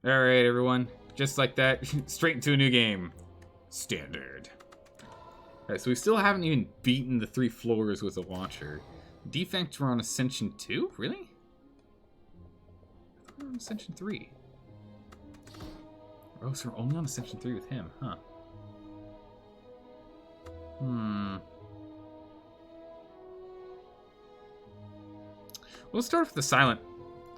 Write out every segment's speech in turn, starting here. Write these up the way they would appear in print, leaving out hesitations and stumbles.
Alright, everyone. Just like that, straight into a new game. Standard. Alright, so we still haven't even beaten the 3 floors with a launcher. Defect, we're on Ascension 2? Really? I thought we were on Ascension 3. Oh, so we're only on Ascension 3 with him, huh? We'll start with the silent.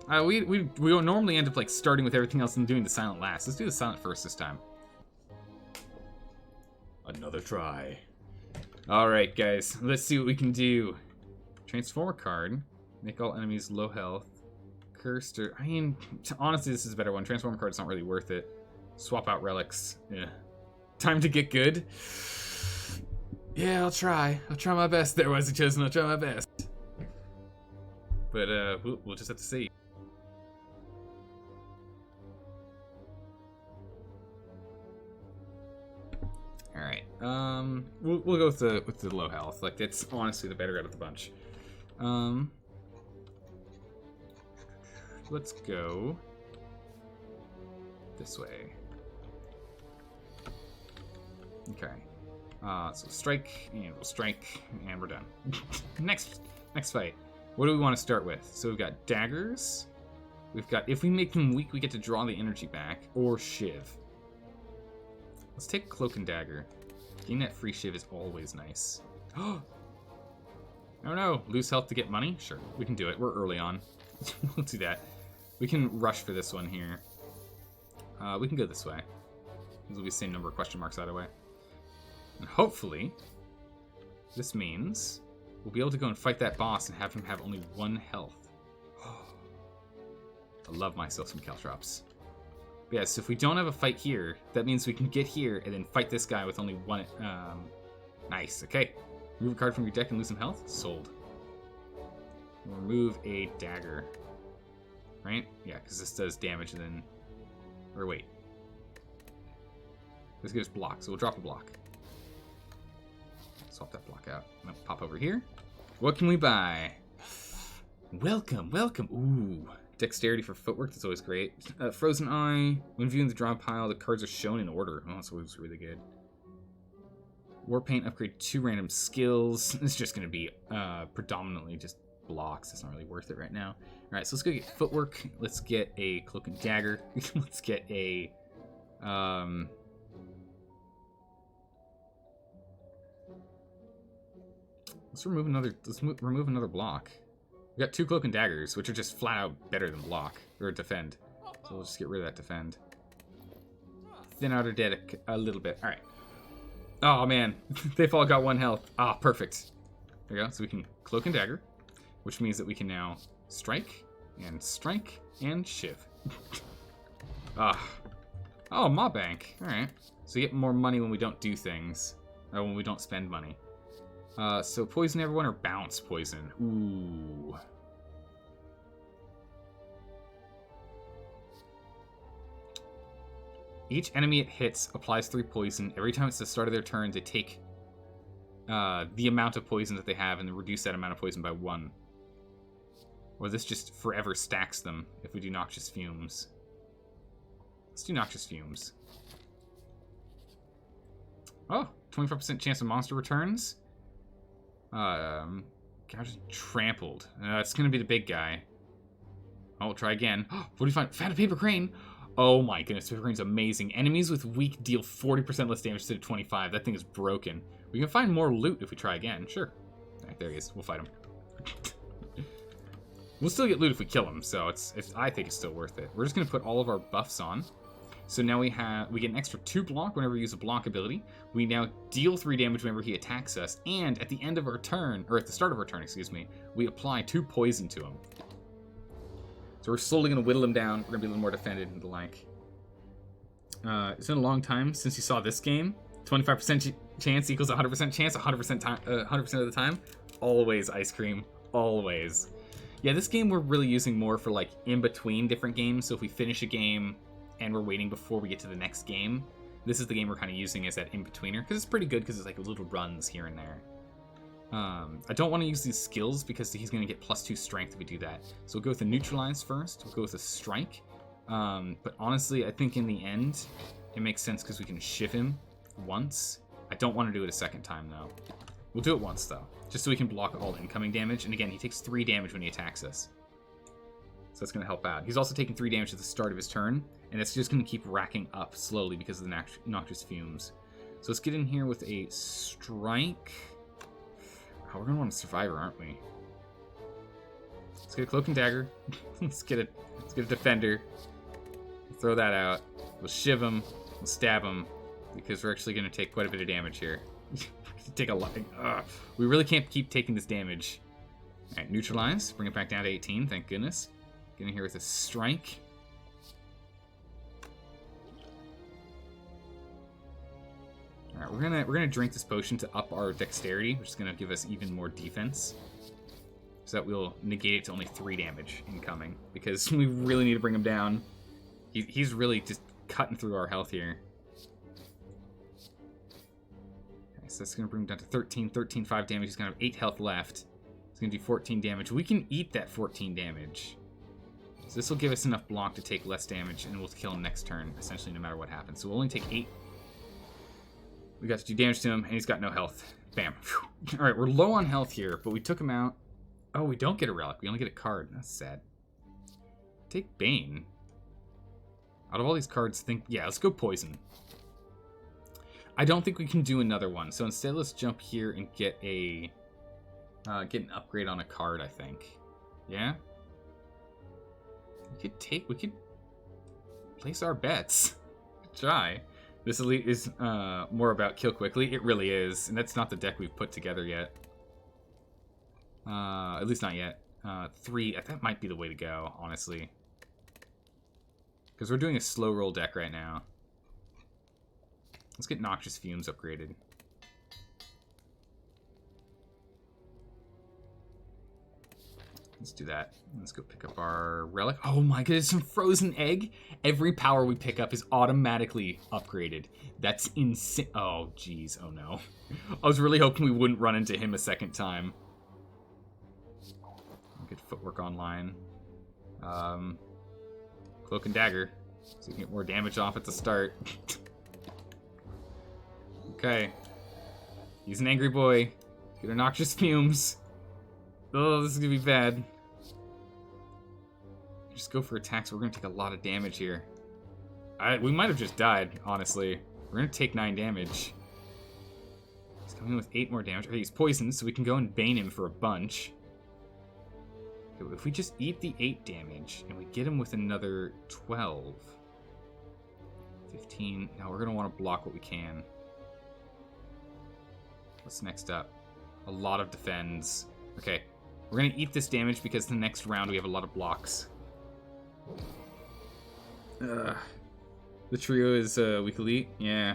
We don't normally end up like starting with everything else and doing the silent last. Let's do the silent first this time. Another try. Alright, guys. Let's see what we can do. Transformer card. Make all enemies low health. Cursed or... I mean, honestly, this is a better one. Transformer card's not really worth it. Swap out relics. Yeah. Time to get good. Yeah, I'll try. I'll try my best there, Wisely Chosen. I'll try my best. But, we'll just have to see. Alright, we'll go with the low health. Like, it's honestly the better out of the bunch. Let's go this way. Okay. So strike, and we'll strike, and we're done. Next fight. What do we want to start with? So we've got daggers. We've got, if we make them weak, we get to draw the energy back, or shiv. Let's take Cloak and Dagger. Getting that free shiv is always nice. Oh no, lose health to get money? Sure, we can do it. We're early on. We'll do that. We can rush for this one here. We can go this way. This will be the same number of question marks either way. And hopefully, this means we'll be able to go and fight that boss and have him have only 1 health. I love myself some Caltrops. Yeah, so if we don't have a fight here, that means we can get here and then fight this guy with only 1. Nice, okay. Remove a card from your deck and lose some health? Sold. Remove a dagger. Right? Yeah, because this does damage and then... Or wait. This gives block, so we'll drop a block. Swap that block out. I'm gonna pop over here. What can we buy? Welcome, welcome. Ooh. Dexterity for footwork, that's always great. Frozen Eye. When viewing the draw pile, the cards are shown in order. Oh, that's always really good. War Paint, upgrade 2 random skills. This is just going to be predominantly just blocks. It's not really worth it right now. Alright, so let's go get footwork. Let's get a Cloak and Dagger. Let's get a... Let's remove another block. We got 2 Cloak and Daggers, which are just flat out better than block, or defend. So we'll just get rid of that defend. Thin out our deck a little bit. Alright. Oh man, they've all got 1 health. Ah, perfect. There we go. So we can Cloak and Dagger, which means that we can now strike, and shiv. Oh, Maw Bank. Alright. So you get more money when we don't do things, or when we don't spend money. So poison everyone or bounce poison? Ooh. Each enemy it hits applies 3 poison. Every time it's the start of their turn, they take the amount of poison that they have and then reduce that amount of poison by 1. Or this just forever stacks them if we do Noxious Fumes. Let's do Noxious Fumes. Oh, 25% chance of monster returns. Gouge Trampled. It's gonna be the big guy. Oh, we'll try again. What do we find? Found a Paper Crane! Oh my goodness, Paper Crane's amazing. Enemies with weak deal 40% less damage instead of 25. That thing is broken. We can find more loot if we try again. Sure. Alright, there he is. We'll fight him. We'll still get loot if we kill him, so I think it's still worth it. We're just gonna put all of our buffs on. So now we get an extra 2 block whenever we use a block ability. We now deal 3 damage whenever he attacks us, and at the end of our turn, or at the start of our turn, excuse me, we apply 2 poison to him. So we're slowly going to whittle him down. We're going to be a little more defended and the like. It's been a long time since you saw this game. 25% chance equals 100% chance, 100% of the time. Always ice cream. Always. Yeah, this game we're really using more for like in between different games. So if we finish a game and we're waiting before we get to the next game, this is the game we're kind of using as that in-betweener, because it's pretty good because it's like little runs here and there. I don't want to use these skills because he's going to get +2 strength if we do that. So we'll go with the neutralize first, we'll go with a strike, But honestly, I think in the end, it makes sense because we can shiv him once. I don't want to do it a second time, though. We'll do it once, though, just so we can block all incoming damage. And again, he takes 3 damage when he attacks us. So that's going to help out. He's also taking 3 damage at the start of his turn, and it's just going to keep racking up slowly because of the noxious fumes. So let's get in here with a strike. Oh, we're going to want a survivor, aren't we? Let's get a cloak and dagger. let's get a defender. Throw that out. We'll shiv him. We'll stab him because we're actually going to take quite a bit of damage here. Take a lot. We really can't keep taking this damage. All right, neutralize. Bring it back down to 18. Thank goodness. Get in here with a strike. All right, we're gonna drink this potion to up our dexterity, which is gonna give us even more defense, so that we'll negate it to only 3 damage incoming. Because we really need to bring him down. He's really just cutting through our health here. Okay, so that's gonna bring him down to 13, 5 damage. He's gonna have 8 health left. He's gonna do 14 damage. We can eat that 14 damage. So this will give us enough block to take less damage, and we'll kill him next turn, essentially, no matter what happens. So we'll only take 8. We got to do damage to him, and he's got no health. Bam. All right, we're low on health here, but we took him out. Oh, we don't get a relic. We only get a card. That's sad. Take Bane. Out of all these cards, yeah, let's go Poison. I don't think we can do another one, so instead let's jump here and get an upgrade on a card, I think. Yeah? We could place our bets. Try. This elite is more about kill quickly. It really is, and that's not the deck we've put together yet. At least not yet. 3, that might be the way to go, honestly. Because we're doing a slow roll deck right now. Let's get Noxious Fumes upgraded. Let's do that. Let's go pick up our relic. Oh my goodness, some frozen egg. Every power we pick up is automatically upgraded. That's insane. Oh, geez. Oh, no. I was really hoping we wouldn't run into him a second time. Get footwork online. Cloak and dagger. So we can get more damage off at the start. Okay. He's an angry boy. Get our Noxious Fumes. Oh, this is gonna be bad. Just go for attacks. We're gonna take a lot of damage here. We might have just died, honestly. We're gonna take 9 damage. He's coming in with 8 more damage. Okay, he's poisoned, so we can go and bane him for a bunch. Okay, if we just eat the 8 damage and we get him with another 12, 15. Now we're gonna want to block what we can. What's next up? A lot of defends. Okay. We're going to eat this damage because the next round we have a lot of blocks. The trio is weak elite. Yeah.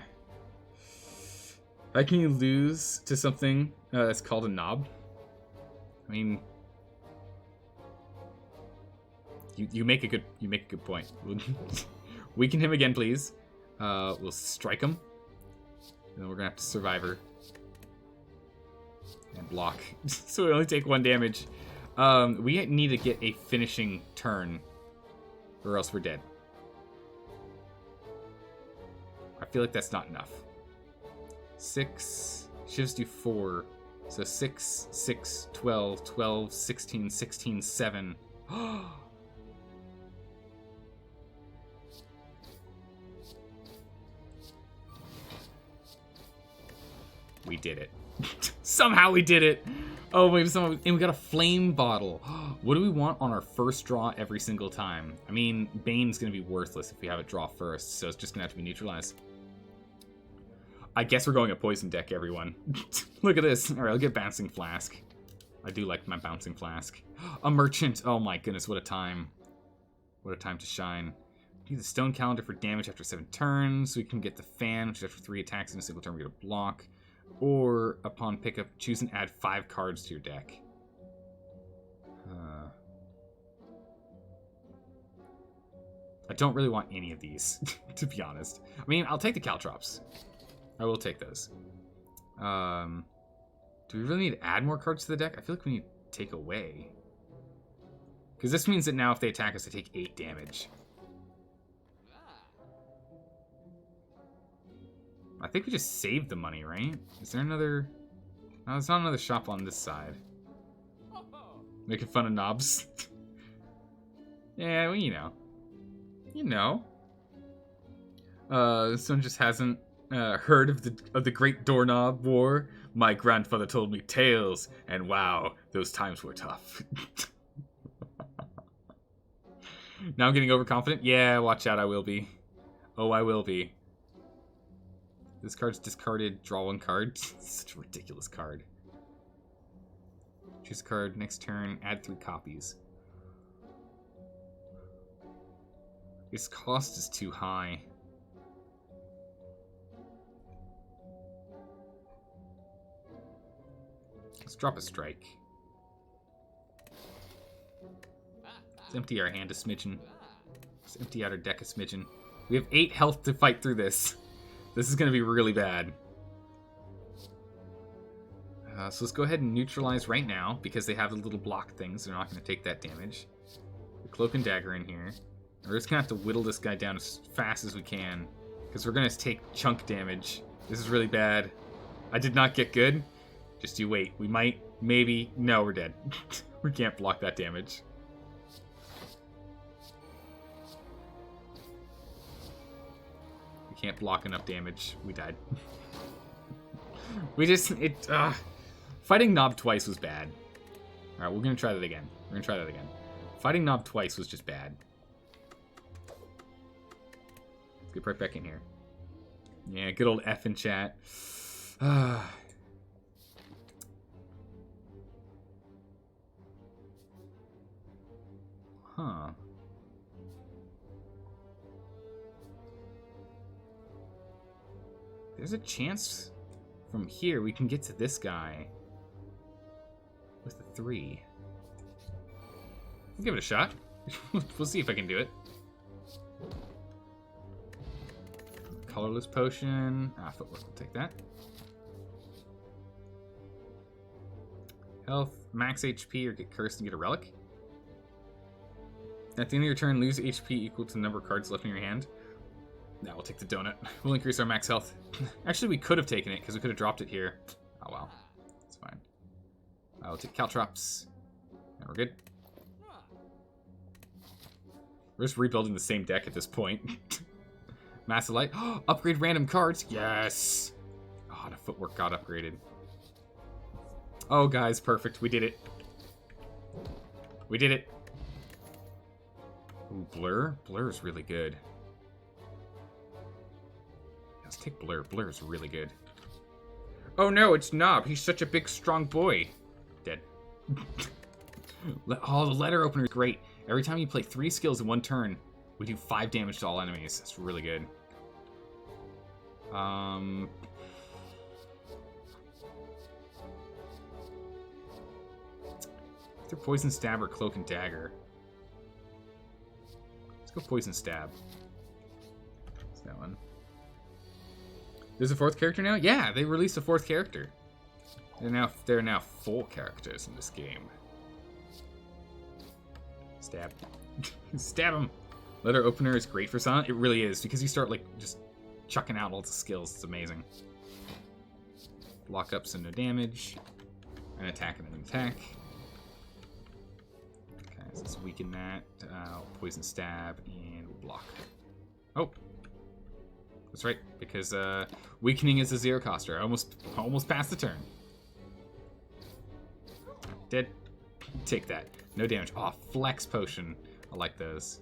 How can you lose to something that's called a knob? I mean, you make a good point. Weaken him again, please. We'll strike him. And then we're gonna have to survivor. And block. So we only take 1 damage. We need to get a finishing turn, or else we're dead. I feel like that's not enough. 6. Shivs do 4. So 6, 6, 12, 12, 16, 16, 7. We did it. Somehow we did it. Oh, wait, and we got a flame bottle. What do we want on our first draw every single time? I mean, Bane's going to be worthless if we have it draw first, so it's just going to have to be neutralized. I guess we're going a poison deck, everyone. Look at this. All right, I'll get Bouncing Flask. I do like my Bouncing Flask. A merchant. Oh my goodness, what a time. What a time to shine. Use the Stone Calendar for damage after 7 turns. We can get the Fan, which is after 3 attacks in a single turn, we get a block. Or, upon pickup, choose and add 5 cards to your deck. I don't really want any of these, to be honest. I mean, I'll take the Caltrops. I will take those. Do we really need to add more cards to the deck? I feel like we need to take away. Because this means that now if they attack us, they take 8 damage. I think we just saved the money, right? Is there another... No, there's not another shop on this side. Making fun of knobs. Yeah, well, you know. You know. Someone just hasn't heard of the Great Doorknob War. My grandfather told me tales, and wow, those times were tough. Now I'm getting overconfident? Yeah, watch out, I will be. Oh, I will be. This card's discarded. Draw one card. Such a ridiculous card. Choose a card. Next turn. Add 3 copies. Its cost is too high. Let's drop a strike. Let's empty our hand a smidgen. Let's empty out our deck a smidgen. We have 8 health to fight through this. This is going to be really bad. So let's go ahead and neutralize right now, because they have the little block things. They're not going to take that damage. The Cloak and Dagger in here. We're just going to have to whittle this guy down as fast as we can, because we're going to take chunk damage. This is really bad. I did not get good. Just you wait. We might, maybe... No, we're dead. We can't block that damage. We can't block enough damage. We died. We just... Fighting Knob twice was bad. Alright, we're going to try that again. We're going to try that again. Fighting Knob twice was just bad. Let's get right back in here. Yeah, good old F in chat. Huh. There's a chance from here we can get to this guy with the 3. I'll give it a shot. We'll see if I can do it. Colorless potion. Footwork, we'll take that. Health, max HP, or get cursed and get a relic. At the end of your turn, lose HP equal to the number of cards left in your hand. Now we'll take the donut. We'll increase our max health. Actually, we could have taken it, because we could have dropped it here. Oh, well. It's fine. I'll take Caltrops. And we're good. We're just rebuilding the same deck at this point. Massive Light. Upgrade random cards. Yes! Oh, the footwork got upgraded. Oh, guys, perfect. We did it. We did it. Ooh, Blur. Blur is really good. Let's take Blur. Blur is really good. Oh no, it's Knob. He's such a big, strong boy. Dead. Oh, the letter opener is great. Every time you play 3 skills in 1 turn, we do 5 damage to all enemies. That's really good. Either Poison Stab or Cloak and Dagger. Let's go Poison Stab. That's that one. There's a 4th character now? Yeah, they released a 4th character. There are now 4 characters in this game. Stab. Stab him! Letter opener is great for Silent. It really is, because you start like just chucking out all the skills. It's amazing. Block up so no damage. An attack and an attack. Okay, so let's weaken that. Poison Stab and we'll block. Oh! That's right, because weakening is a 0 coster. Almost passed the turn. Dead. Take that. No damage. Oh, Flex Potion. I like those.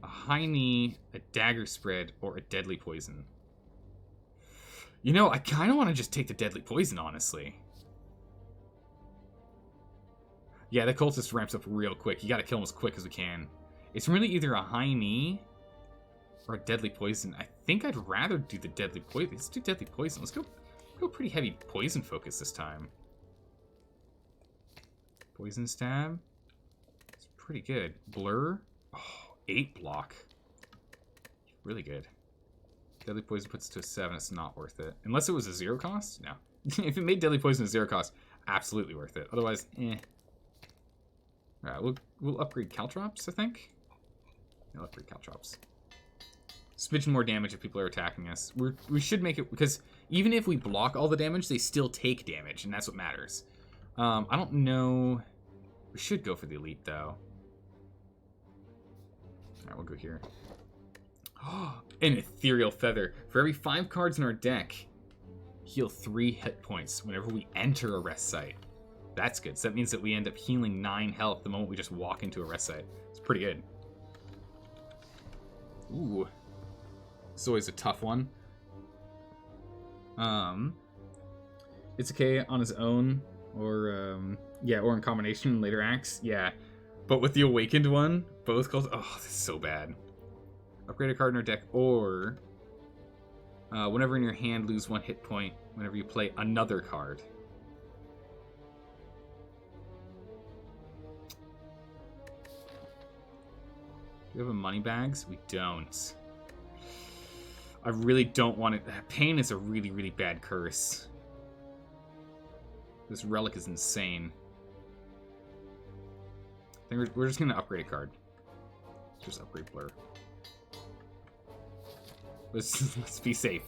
A High Knee, a Dagger Spread, or a Deadly Poison. You know, I kind of want to just take the Deadly Poison, honestly. Yeah, the Cultist ramps up real quick. You gotta kill him as quick as we can. It's really either a High Knee or a Deadly Poison. I think I'd rather do the Deadly Poison. Let's do Deadly Poison. Let's go pretty heavy poison focus this time. Poison Stab. It's pretty good. Blur. Oh, 8 block. Really good. Deadly Poison puts it to a 7. It's not worth it. Unless it was a 0 cost? No. If it made Deadly Poison a 0 cost, absolutely worth it. Otherwise, eh. Alright, we'll upgrade Caltrops, I think. Yeah, I'll upgrade Caltrops. smidgen more damage if people are attacking us. We should make it, because even if we block all the damage, they still take damage, and that's what matters. I don't know. We should go for the elite, though. Alright, we'll go here. An ethereal feather. For every 5 cards in our deck, heal 3 hit points whenever we enter a rest site. That's good. So that means that we end up healing 9 health the moment we just walk into a rest site. It's pretty good. Ooh. It's always a tough one. It's okay on his own, or or in combination in later acts. Yeah. But with the awakened one, both calls. Oh, this is so bad. Upgrade a card in our deck, or whenever in your hand, lose 1 hit point whenever you play another card. Do we have a money bags? We don't. I really don't want it. Pain is a really, really bad curse. This relic is insane. I think we're just going to upgrade a card. Just upgrade Blur. Let's be safe.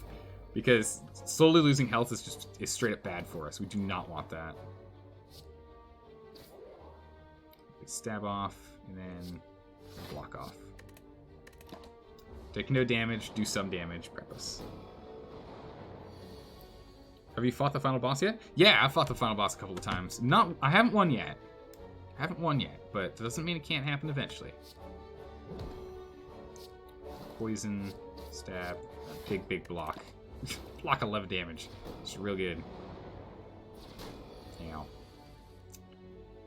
Because slowly losing health is straight up bad for us. We do not want that. Stab off, and then block off. Take no damage, do some damage, prep us. Have you fought the final boss yet? Yeah, I've fought the final boss a couple of times. I haven't won yet. But that doesn't mean it can't happen eventually. Poison, stab, big block. Block 11 damage. It's real good. Ow.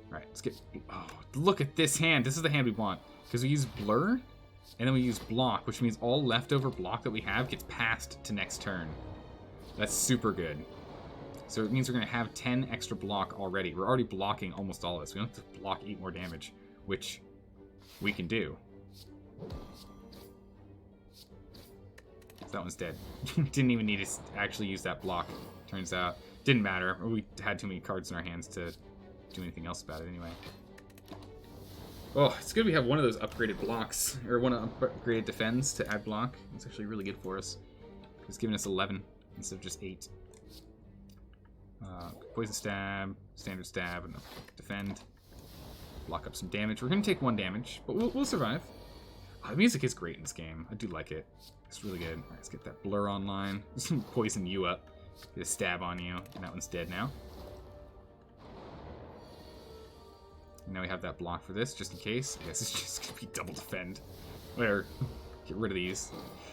Alright, let's get... Oh, look at this hand. This is the hand we want. Because we use Blur, and then we use Block, which means all leftover block that we have gets passed to next turn. That's super good. So it means we're going to have 10 extra block already. We're already blocking almost all of this. We don't have to block 8 more damage, which we can do. So that one's dead. Didn't even need to actually use that block, turns out. Didn't matter. We had too many cards in our hands to do anything else about it anyway. Oh, it's good we have one of those upgraded blocks, or one upgraded defends to add block. It's actually really good for us. It's giving us 11 instead of just 8. Poison stab, standard stab, and defend. Block up some damage. We're going to take 1 damage, but we'll survive. Oh, the music is great in this game. I do like it. It's really good. All right, let's get that Blur online. Poison you up. Get a stab on you, and that one's dead now. And now we have that block for this, just in case. I guess it's just going to be double defend. Whatever. Get rid of these.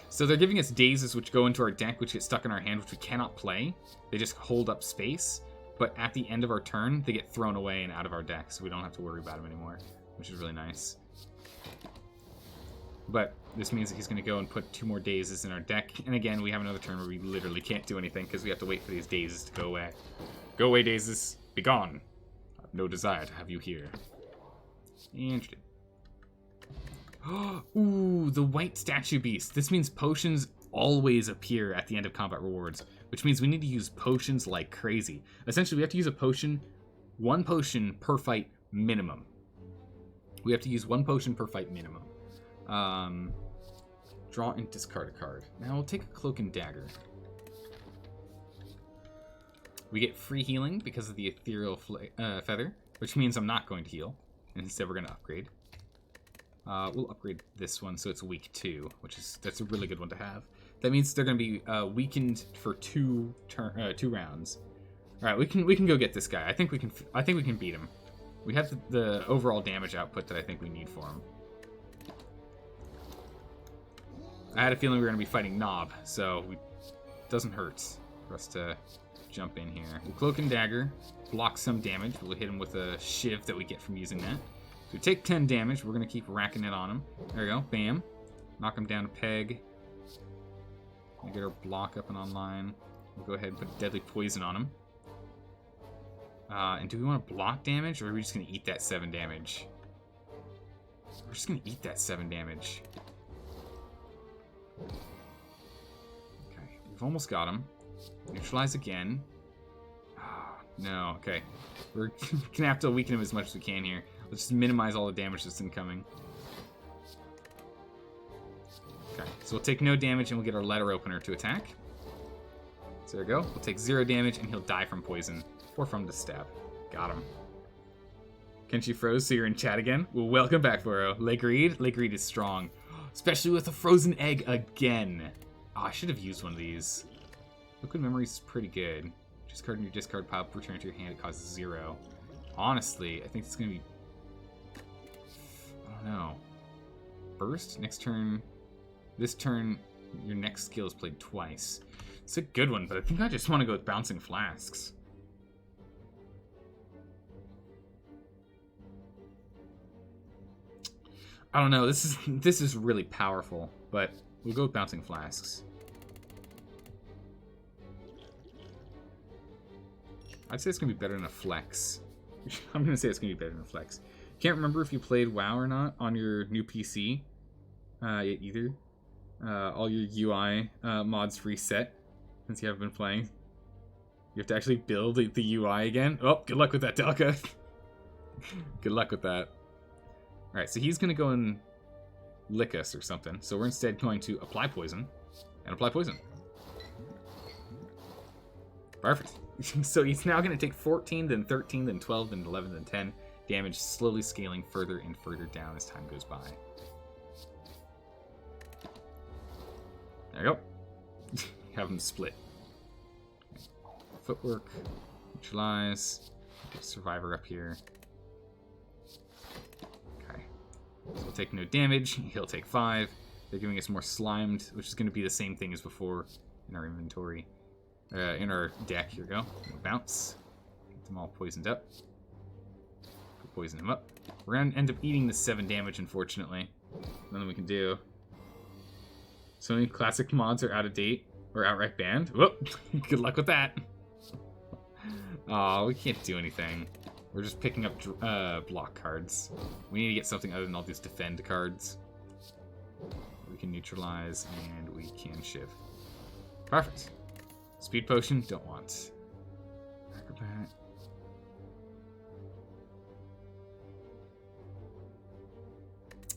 So they're giving us dazes, which go into our deck, which get stuck in our hand, which we cannot play. They just hold up space. But at the end of our turn, they get thrown away and out of our deck, so we don't have to worry about them anymore, which is really nice. But this means that he's going to go and put 2 more dazes in our deck. And again, we have another turn where we literally can't do anything because we have to wait for these dazes to go away. Go away, dazes. Be gone. I have no desire to have you here. Interesting. Ooh, the white statue beast. This means potions always appear at the end of combat rewards, which means we need to use potions like crazy. Essentially, we have to use a potion, 1 potion per fight minimum. We have to use 1 potion per fight minimum. Draw and discard a card. Now we'll take a Cloak and Dagger. We get free healing because of the ethereal feather, which means I'm not going to heal. And instead we're going to upgrade. We'll upgrade this one so it's weak 2, that's a really good one to have. That means they're going to be weakened for 2 rounds. All right, we can go get this guy. I think we can beat him. We have the overall damage output that I think we need for him. I had a feeling we were going to be fighting Knob, so it doesn't hurt for us to jump in here. We'll Cloak and Dagger, block some damage. We'll hit him with a Shiv that we get from using that. So we take 10 damage. We're going to keep racking it on him. There we go. Bam. Knock him down a peg. We'll get our block up and online. We'll go ahead and put Deadly Poison on him. And do we want to block damage, or are we just going to eat that 7 damage? We're just going to eat that 7 damage. Okay, we've almost got him. Neutralize again. Oh, no, okay. We're going to have to weaken him as much as we can here. Let's just minimize all the damage that's incoming. Okay, So we'll take no damage and we'll get our letter opener to attack. So there we go. We'll take 0 damage and he'll die from poison or from the stab. Got him. Kenshi froze, so you're in chat again. Well, welcome back, Boro. Legreed is strong. Especially with a frozen egg again. Oh, I should have used one of these. Liquid Memories is pretty good. Discard in your discard pile, return it to your hand, it causes 0. Honestly, I think it's going to be... I don't know. Burst? Next turn... This turn, your next skill is played twice. It's a good one, but I think I just want to go with Bouncing Flasks. I don't know, this is really powerful, but we'll go with Bouncing Flasks. I'd say it's going to be better than a Flex. I'm going to say it's going to be better than a Flex. Can't remember if you played WoW or not on your new PC either. All your UI mods reset since you haven't been playing. You have to actually build the UI again. Oh, good luck with that, Delka. Good luck with that. Alright, so he's going to go and lick us or something. So we're instead going to apply poison. And apply poison. Perfect. So he's now going to take 14, then 13, then 12, then 11, then 10 damage, slowly scaling further and further down as time goes by. There you go. Have him split. Footwork. Neutralize. Get Survivor up here. Okay. So we'll take no damage. He'll take 5. They're giving us more slimed, which is going to be the same thing as before in our inventory. In our deck. Here we go. We'll bounce. Get them all poisoned up. Poison him up. We're going to end up eating the 7 damage, unfortunately. Nothing we can do. So many classic mods are out of date or outright banned. Whoop! Good luck with that. Oh, we can't do anything. We're just picking up block cards. We need to get something other than all these defend cards. We can neutralize and we can shiv. Perfect. Speed potion, don't want. Acrobat.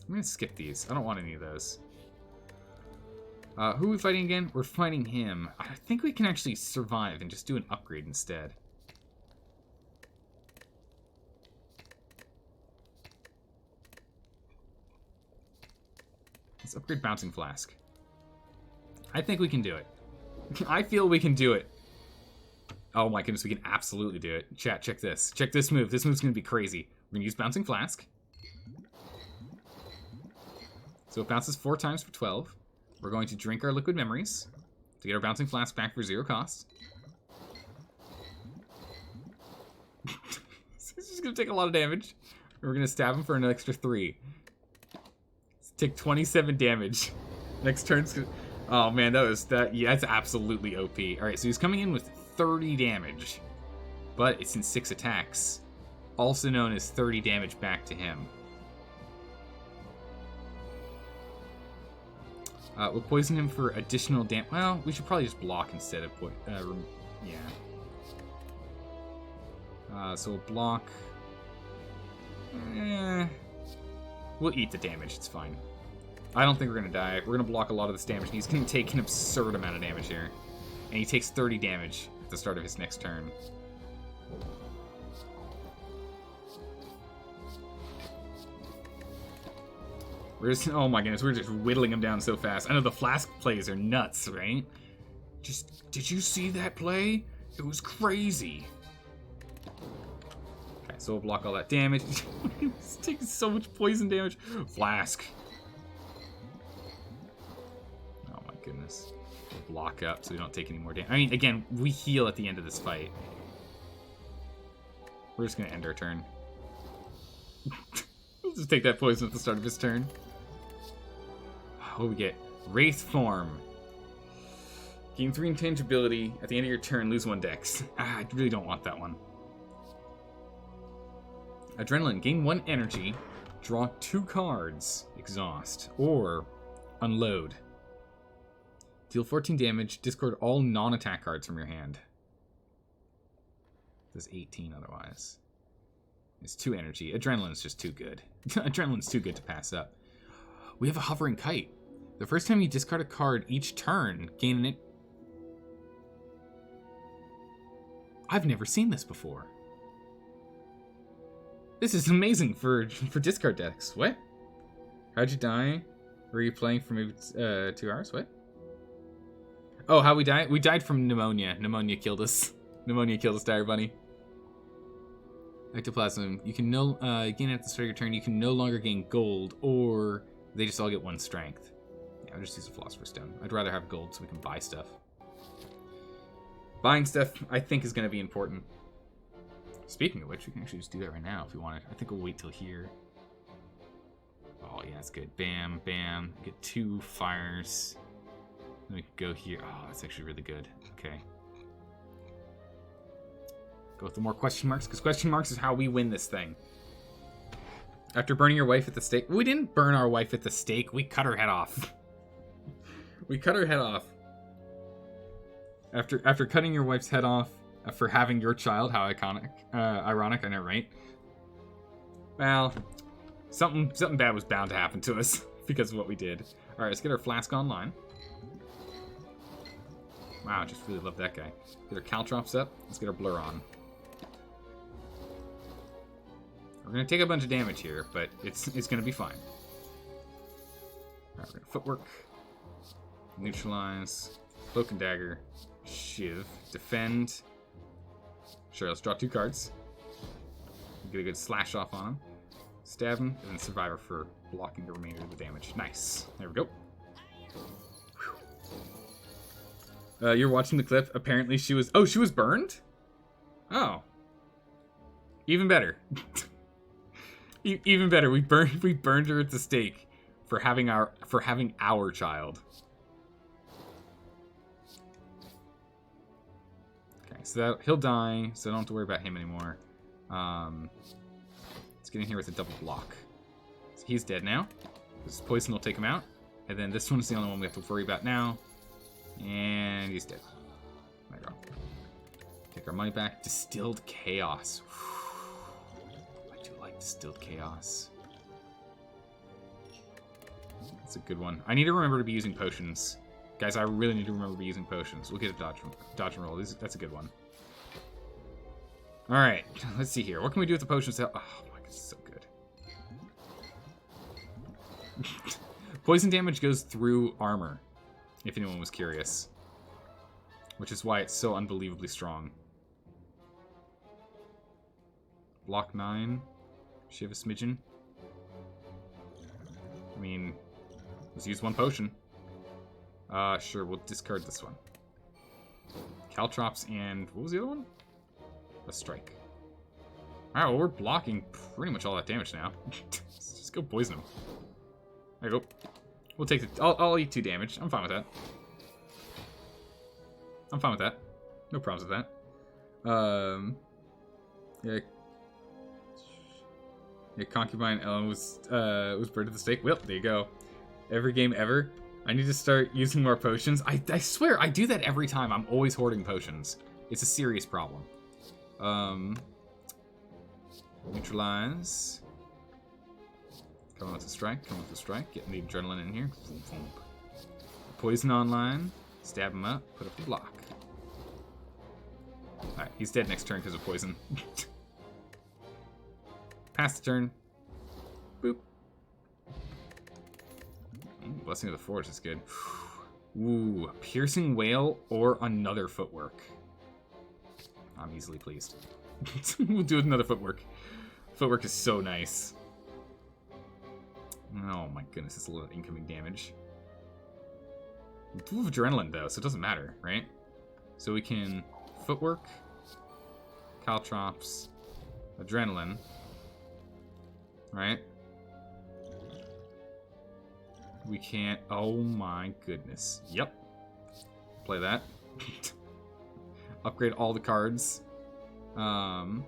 I'm gonna skip these. I don't want any of those. Who are we fighting again? We're fighting him. I think we can actually survive and just do an upgrade instead. Let's upgrade Bouncing Flask. I think we can do it. I feel we can do it. Oh my goodness, we can absolutely do it. Chat, check this. Check this move. This move's going to be crazy. We're going to use Bouncing Flask. So it bounces 4 times for 12. We're going to drink our Liquid Memories to get our Bouncing Flask back for 0 cost. This is just going to take a lot of damage. And we're going to stab him for an extra 3. Let's take 27 damage. Next turn's gonna... Oh man, yeah, that's absolutely OP. Alright, so he's coming in with 30 damage. But it's in 6 attacks. Also known as 30 damage back to him. We'll poison him for additional damage. Well, we should probably just block instead of yeah. So we'll block. We'll eat the damage, it's fine. I don't think we're going to die. We're going to block a lot of this damage. He's going to take an absurd amount of damage here. And he takes 30 damage at the start of his next turn. We're just, oh my goodness, we're just whittling him down so fast. I know the flask plays are nuts, right? Did you see that play? It was crazy. Okay, so we'll block all that damage. He's taking so much poison damage. Flask. Oh my goodness. We'll block up so we don't take any more damage. I mean, again, we heal at the end of this fight. We're just gonna end our turn. We'll just take that poison at the start of his turn. What do we get? Wraith Form. Gain 3 intangibility. At the end of your turn, lose 1 dex. I really don't want that one. Adrenaline. Gain 1 energy. Draw 2 cards. Exhaust. Or unload. Deal 14 damage. Discard all non-attack cards from your hand. Does 18 otherwise. It's 2 energy. Adrenaline's just too good. Adrenaline's too good to pass up. We have a hovering kite. The first time you discard a card each turn, gain it. I've never seen this before. This is amazing for discard decks. What? How'd you die? Were you playing for maybe 2 hours? What? Oh, how we died? We died from pneumonia. Pneumonia killed us. Pneumonia killed us, Dire Bunny. Ectoplasm. You can gain at the start of your turn. You can no longer gain gold, or they just all get 1 strength. Yeah, I'll just use a Philosopher's Stone. I'd rather have gold so we can buy stuff. Buying stuff, I think, is going to be important. Speaking of which, we can actually just do that right now if we wanted. I think we'll wait till here. Oh, yeah, that's good. Bam, bam. Get 2 fires. Then we can go here. Oh, that's actually really good. Okay. Go with the more question marks, because question marks is how we win this thing. After burning your wife at the stake. We didn't burn our wife at the stake. We cut her head off. We cut her head off. After cutting your wife's head off for having your child, how iconic, ironic, I know, right? Well, something bad was bound to happen to us because of what we did. All right, let's get our flask online. Wow, I just really love that guy. Get our caltrops up. Let's get our blur on. We're gonna take a bunch of damage here, but it's gonna be fine. All right, we're gonna footwork, neutralize, cloak and dagger. Shiv. Defend. Sure, let's draw 2 cards. Get a good slash off on him. Stab him, and then Survivor for blocking the remainder of the damage. Nice. There we go. You're watching the clip. Apparently she was... Oh, she was burned? Oh. Even better. Even better. We burned her at the stake for having our child. So that he'll die, so I don't have to worry about him anymore. Let's get in here with a double block. So he's dead now. This poison will take him out. And then this one's the only one we have to worry about now. And he's dead. There we go. Take our money back. Distilled Chaos. I do like Distilled Chaos. That's a good one. I need to remember to be using potions. Guys, I really need to remember to be using potions. We'll get a dodge and roll. That's a good one. Alright, let's see here. What can we do with the potions? Oh my god, so good. Poison damage goes through armor, if anyone was curious. Which is why it's so unbelievably strong. Block 9. Does she have a smidgen? I mean, let's use 1 potion. Sure, we'll discard this one. Caltrops and... What was the other one? A strike. Alright, well, we're blocking pretty much all that damage now. Let's just go poison him. There you go. We'll take the... I'll eat 2 damage. I'm fine with that. I'm fine with that. No problems with that. Yeah. Yeah, Concubine Ellen was burned at the stake. Well, there you go. Every game ever. I need to start using more potions. I swear, I do that every time. I'm always hoarding potions. It's a serious problem. Neutralize. Come on with the strike. Come with the strike. Getting the adrenaline in here. Boom, boom. Poison online. Stab him up. Put up the block. Alright, he's dead next turn because of poison. Pass the turn. Boop. Blessing of the Forge is good. Ooh, Piercing Wail or another Footwork. I'm easily pleased. We'll do another Footwork. Footwork is so nice. Oh my goodness, it's a lot of incoming damage. We have Adrenaline though, so it doesn't matter, right? So we can Footwork, Caltrops, Adrenaline, right? We can't... Oh my goodness. Yep. Play that. Upgrade all the cards. So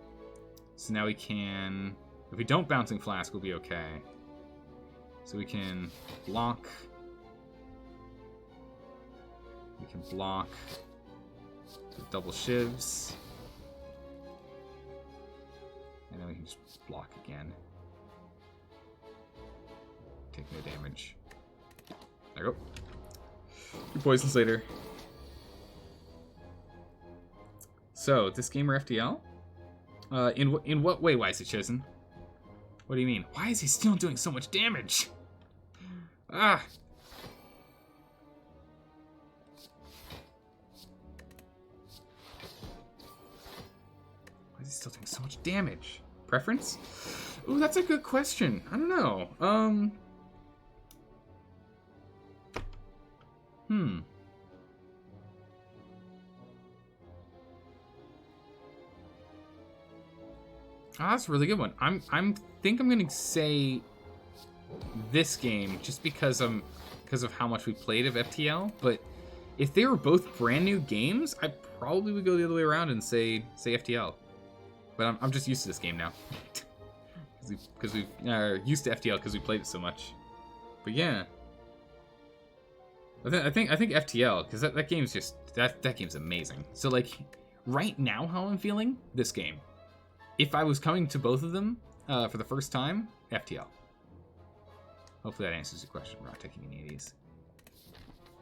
now we can... If we don't Bouncing Flask, we'll be okay. So we can block. We can block. Double shivs. And then we can just block again. Take no damage. There you go. Your poisons later. So, this game or FTL? In what way, why is it chosen? What do you mean? Why is he still doing so much damage? Ah! Why is he still doing so much damage? Preference? Ooh, that's a good question. I don't know. Ah, that's a really good one. I'm gonna say this game just because of how much we played of FTL. But if they were both brand new games, I probably would go the other way around and say FTL. But I'm just used to this game now because we used to FTL because we played it so much. But yeah, I think FTL because that game's just that game's amazing. So like right now, how I'm feeling this game. If I was coming to both of them for the first time, FTL. Hopefully that answers your question. We're not taking any of these.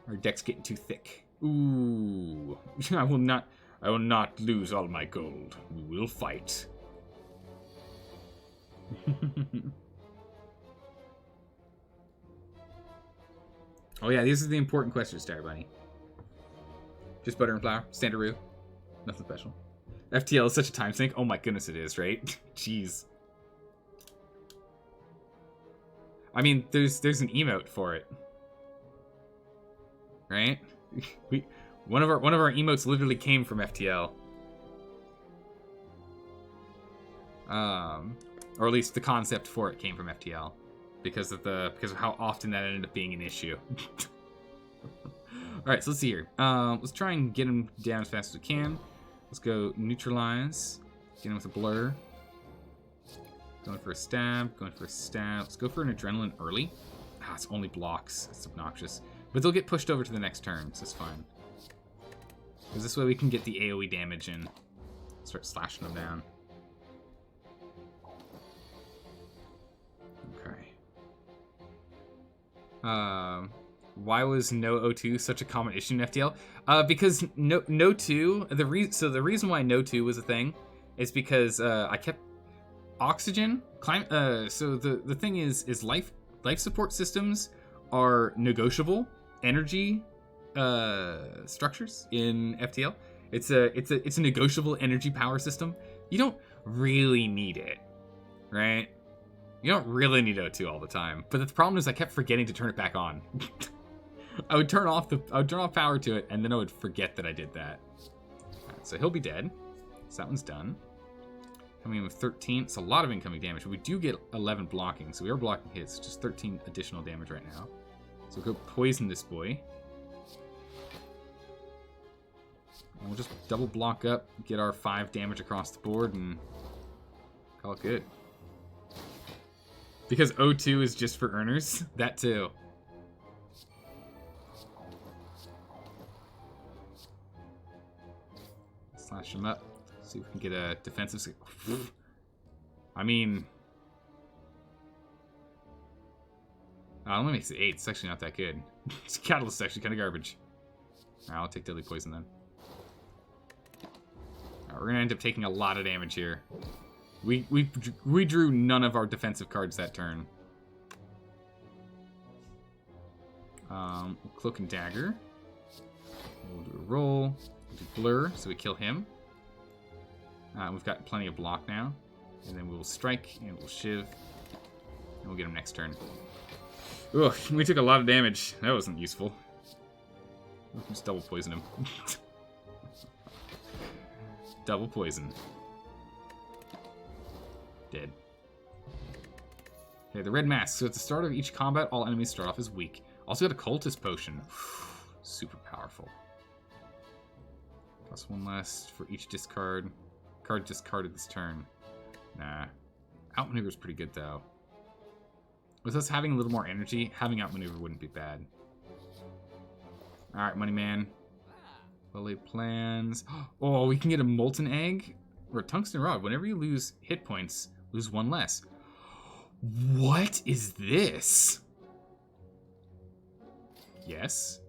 Our deck's getting too thick. Ooh. I will not lose all my gold. We will fight. Oh yeah, these are the important questions, Star Bunny. Just butter and flour, standard nothing special. FTL is such a time sink. Oh my goodness, it is, right? Jeez. I mean, there's an emote for it, right? One of our emotes literally came from FTL. Or at least the concept for it came from FTL, because of how often that ended up being an issue. All right, so let's see here. Let's try and get him down as fast as we can. Let's go neutralize. Get him with a blur. Going for a stab. Let's go for an adrenaline early. Ah, it's only blocks. It's obnoxious. But they'll get pushed over to the next turn, so it's fine. Because this way we can get the AoE damage in. Start slashing them down. Okay. Why was no O2 such a common issue in FTL? Because no 2. The reason why no 2 was a thing is because I kept oxygen. So the thing is life support systems are negotiable energy structures in FTL. It's a negotiable energy power system. You don't really need it, right? You don't really need O2 all the time. But the problem is I kept forgetting to turn it back on. I would turn off power to it, and then I would forget that I did that. Right, so he'll be dead. So that one's done. Coming in with 13. It's a lot of incoming damage. But we do get 11 blocking, so we are blocking hits. Just 13 additional damage right now. So we'll go poison this boy. And we'll just double block up, get our 5 damage across the board, and call it good. Because O2 is just for earners. That too. Slash him up. See if we can get a defensive. I mean, only makes it 8. It's actually not that good. Catalyst is actually kind of garbage. Alright, I'll take deadly poison then. Alright, we're gonna end up taking a lot of damage here. We drew none of our defensive cards that turn. Cloak and dagger. We'll do a roll. We'll do blur, so we kill him. We've got plenty of block now. And then we'll strike, and we'll shiv. And we'll get him next turn. Ugh, we took a lot of damage. That wasn't useful. We'll just double poison him. Double poison. Dead. Okay, the red mask. So at the start of each combat, all enemies start off as weak. Also got a cultist potion. Super powerful. Plus 1 less for each discard. Card discarded this turn. Nah. Outmaneuver is pretty good though. With us having a little more energy, having outmaneuver wouldn't be bad. Alright, money man. Well-laid plans. Oh, we can get a molten egg or a tungsten rod. Whenever you lose hit points, lose 1 less. What is this? Yes.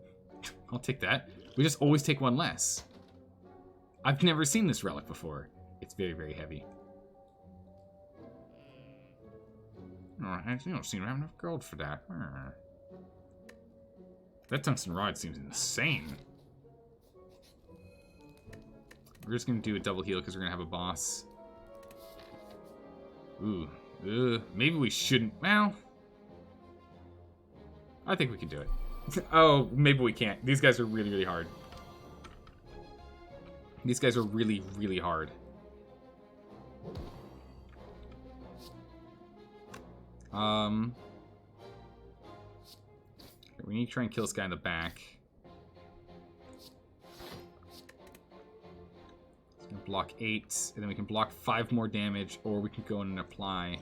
I'll take that. We just always take one less. I've never seen this relic before. It's very, very heavy. Alright, you don't seem to have enough gold for that. That tungsten rod seems insane. We're just going to do a double heal because we're going to have a boss. Ooh. Maybe we shouldn't. Well, I think we can do it. Oh, maybe we can't. These guys are really, really hard. These guys are really, really hard. We need to try and kill this guy in the back. It's gonna block 8, and then we can block 5 more damage, or we can go in and apply.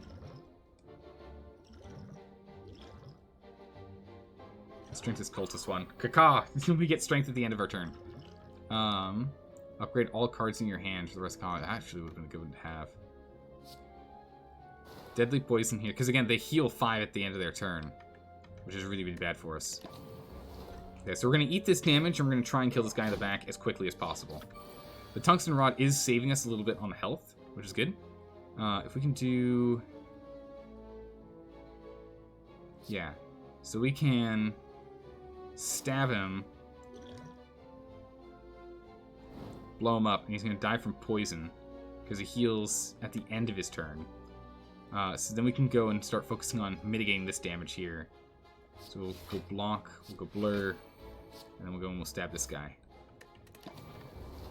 Strength is cultist 1. Caca! We get strength at the end of our turn. Upgrade all cards in your hand for the rest of combat. That actually would have been a good one to have. Deadly poison here, because again, they heal 5 at the end of their turn, which is really, really bad for us. Okay, so we're going to eat this damage, and we're going to try and kill this guy in the back as quickly as possible. The tungsten rod is saving us a little bit on health, which is good. If we can do... Yeah. So we can stab him, blow him up, and he's going to die from poison, because he heals at the end of his turn. So then we can go and start focusing on mitigating this damage here. So we'll go block, we'll go blur, and then we'll go and we'll stab this guy.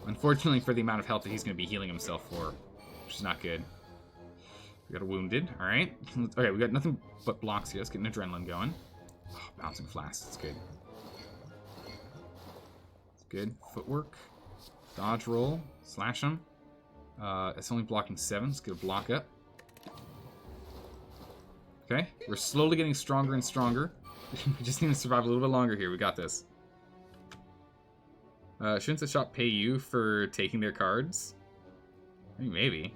Unfortunately for the amount of health that he's going to be healing himself for, which is not good. We got a wounded, alright. Okay, we got nothing but blocks here. Let's get an adrenaline going. Oh, bouncing flask, that's good. That's good. Footwork. Dodge roll. Slash him. It's only blocking 7. Let's get a block up. Okay, we're slowly getting stronger and stronger. We just need to survive a little bit longer here. We got this. Shouldn't the shop pay you for taking their cards? I mean, maybe.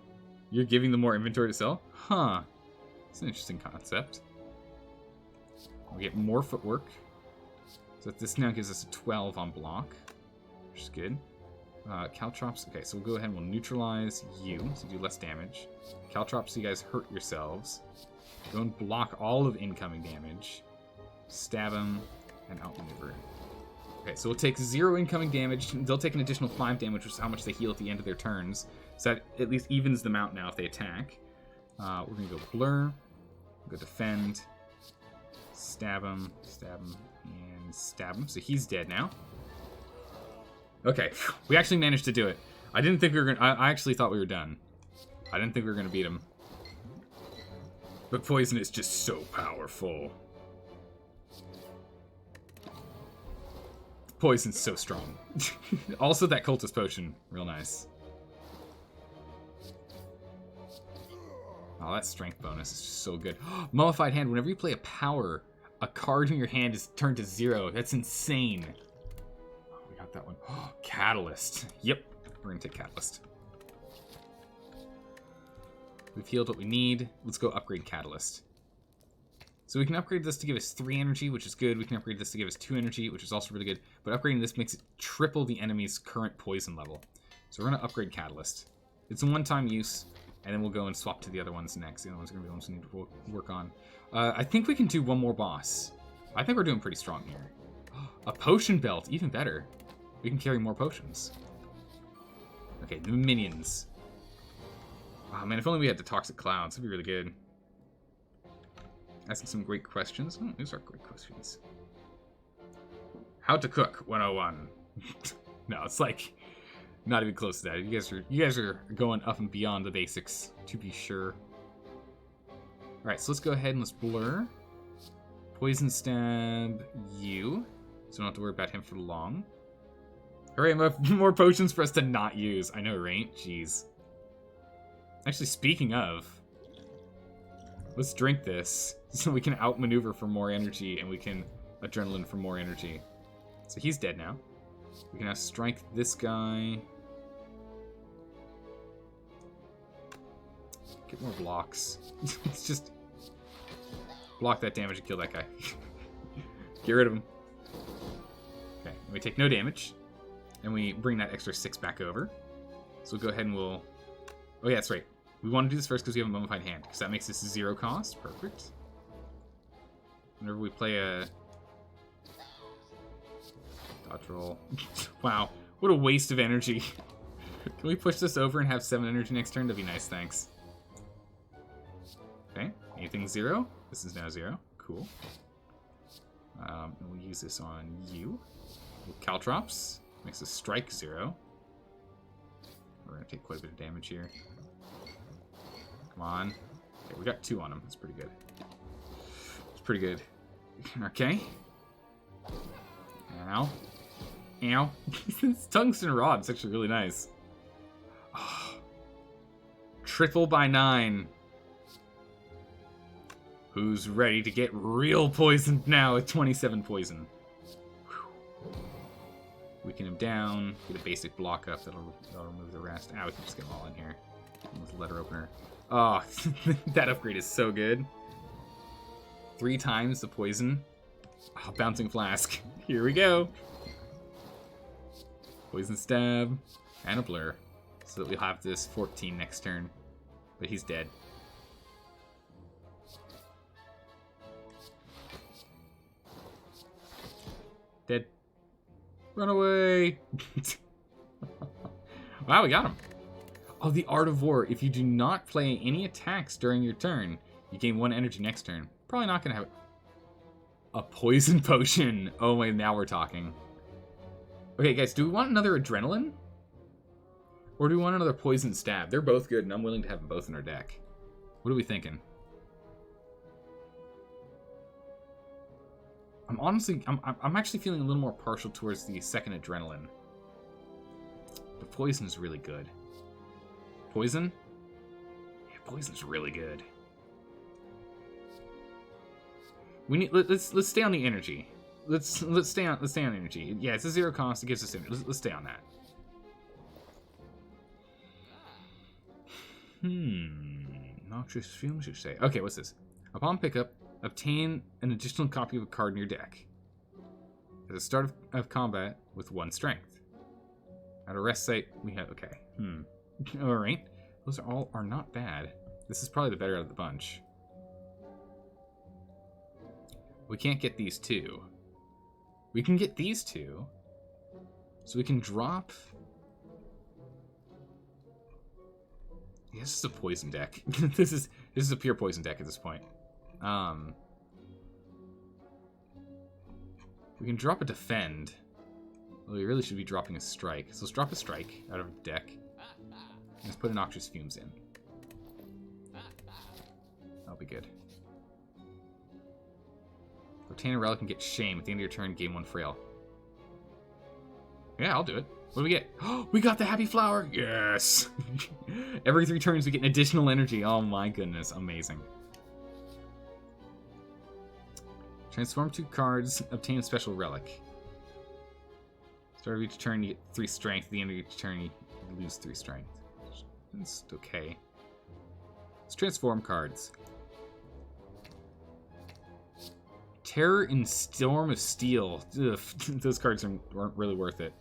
You're giving them more inventory to sell? Huh. It's an interesting concept. We get more footwork. So this now gives us a 12 on block, which is good. Caltrops. Okay, so we'll go ahead and we'll neutralize you, so you do less damage. Caltrops, so you guys hurt yourselves. Go and block all of incoming damage. Stab him and outmaneuver. Okay, so we'll take 0 incoming damage. They'll take an additional 5 damage, which is how much they heal at the end of their turns. So that at least evens them out now if they attack. We're going to go blur. Go defend. Stab him, and stab him. So he's dead now. Okay, we actually managed to do it. I didn't think we were going to... I actually thought we were done. I didn't think we were going to beat him. But poison is just so powerful. Poison's so strong. Also, that cultist potion. Real nice. Oh, that strength bonus is just so good. Mummified hand. Whenever you play a power, a card in your hand is turned to 0. That's insane. Oh, we got that one. Catalyst. Yep. We're going to take Catalyst. We've healed what we need. Let's go upgrade Catalyst. So we can upgrade this to give us 3 energy, which is good. We can upgrade this to give us 2 energy, which is also really good. But upgrading this makes it triple the enemy's current poison level. So we're going to upgrade Catalyst. It's a one-time use, and then we'll go and swap to the other ones next. The other ones are going to be the ones we need to work on. I think we can do one more boss. I think we're doing pretty strong here. A potion belt, even better. We can carry more potions. Okay, the minions. Oh man, if only we had the toxic clouds, that'd be really good. Asking some great questions. Oh, these are great questions. How to cook 101. No, it's like not even close to that. You guys are going up and beyond the basics, to be sure. Alright, so let's go ahead and let's blur. Poison stab you. So we don't have to worry about him for long. Alright, more potions for us to not use. I know, right? Jeez. Actually, speaking of, let's drink this so we can outmaneuver for more energy and we can adrenaline for more energy. So he's dead now. We can now strike this guy. Get more blocks. Let's just block that damage and kill that guy. Get rid of him. Okay, and we take no damage. And we bring that extra 6 back over. So we'll go ahead and we'll... Oh yeah, that's right. We want to do this first because we have a Mummified Hand. Because that makes this 0 cost. Perfect. Whenever we play a... Dodge roll. Wow, what a waste of energy. Can we push this over and have 7 energy next turn? That'd be nice, thanks. Okay, anything 0? This is now 0. Cool. We'll use this on you. Caltrops. Makes us strike 0. We're going to take quite a bit of damage here. Come on. Okay, we got 2 on him. That's pretty good. It's pretty good. Okay. Ow. Ow. This tungsten rod is actually really nice. Oh. Triple by 9. Who's ready to get real poisoned now with 27 poison? Weaken him down. Get a basic block up. That'll remove the rest. Ah, we can just get them all in here. With a letter opener. Oh, that upgrade is so good. 3 times the poison. Oh, bouncing flask. Here we go. Poison stab. And a blur. So that we'll have this 14 next turn. But he's dead. Dead. Run away! Wow, we got him. Oh, the Art of War. If you do not play any attacks during your turn, you gain 1 energy next turn. Probably not going to have a poison potion. Oh my, now we're talking. Okay, guys, do we want another adrenaline? Or do we want another poison stab? They're both good, and I'm willing to have them both in our deck. What are we thinking? I'm actually feeling a little more partial towards the second adrenaline. But poison is really good. Poison? Yeah, poison's really good. We need let's stay on the energy. Let's stay on energy. Yeah, it's a 0 cost. It gives us energy. Let's stay on that. Noxious fumes, you say. Okay, what's this? Upon pickup, obtain an additional copy of a card in your deck. At the start of combat with 1 strength. At a rest site, we have... Okay. Alright. Those are not bad. This is probably the better out of the bunch. We can't get these 2. We can get these 2. So we can drop... Yeah, this is a poison deck. This is a pure poison deck at this point. We can drop a defend. Well, we really should be dropping a strike. So let's drop a strike out of the deck. Let's put Noxious Fumes in. That'll be good. Obtain a relic and get shame. At the end of your turn, gain 1 frail. Yeah, I'll do it. What do we get? Oh, we got the happy flower! Yes! Every 3 turns we get an additional energy. Oh my goodness, amazing. Transform 2 cards, obtain a special relic. Start of each turn, you get 3 strength. At the end of each turn, you lose 3 strength. That's okay. Let's transform cards. Terror and Storm of Steel. Ugh, those cards aren't really worth it.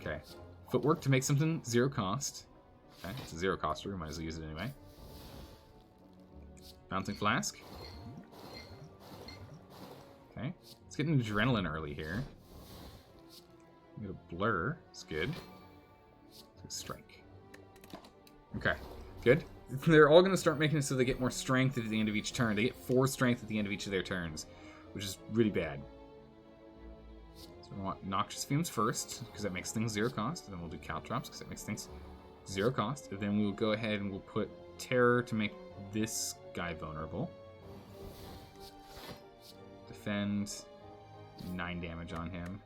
Okay. Footwork to make something 0 cost. Okay, it's a 0 coster. We might as well use it anyway. Bouncing Flask. Okay. Let's get an adrenaline early here. Get a blur. It's good. Let's strike. Okay. Good. They're all going to start making it so they get more strength at the end of each turn. They get 4 strength at the end of each of their turns, which is really bad. So we want Noxious Fumes first, because that makes things 0 cost. And then we'll do Caltrops, because that makes things 0 cost. And then we'll go ahead and we'll put Terror to make this guy vulnerable. Defend. 9 damage on him.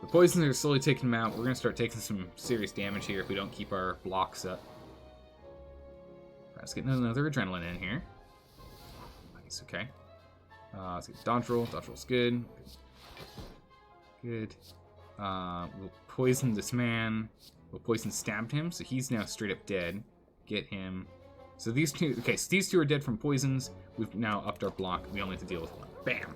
The poisons are slowly taking him out. We're going to start taking some serious damage here if we don't keep our blocks up. Let's get another adrenaline in here. Nice, okay. Let's get dodge roll. Dodge roll's good. Good. We'll poison this man. We'll poison stabbed him, so he's now straight up dead. Get him. So these 2... Okay, so these 2 are dead from poisons. We've now upped our block. We only have to deal with 1. Bam.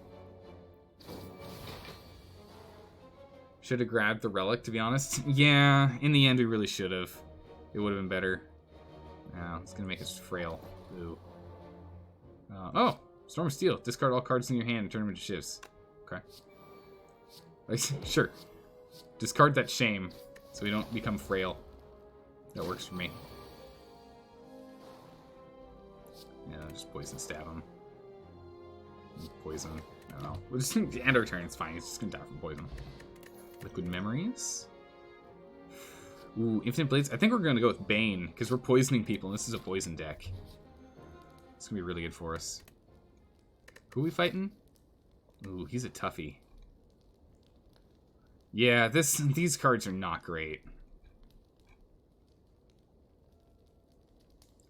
Should have grabbed the relic, to be honest. Yeah, in the end, we really should have. It would have been better. No, it's going to make us frail. Ooh. Oh, Storm of Steel. Discard all cards in your hand and turn them into shivs. Okay. Sure. Discard that shame so we don't become frail. That works for me. Yeah, just poison stab him. Poison. I don't know. We'll just end our turn. It's fine. He's just going to die from poison. Liquid Memories. Ooh, Infinite Blades. I think we're going to go with Bane because we're poisoning people and this is a poison deck. It's going to be really good for us. Who are we fighting? Ooh, he's a toughie. Yeah, these cards are not great.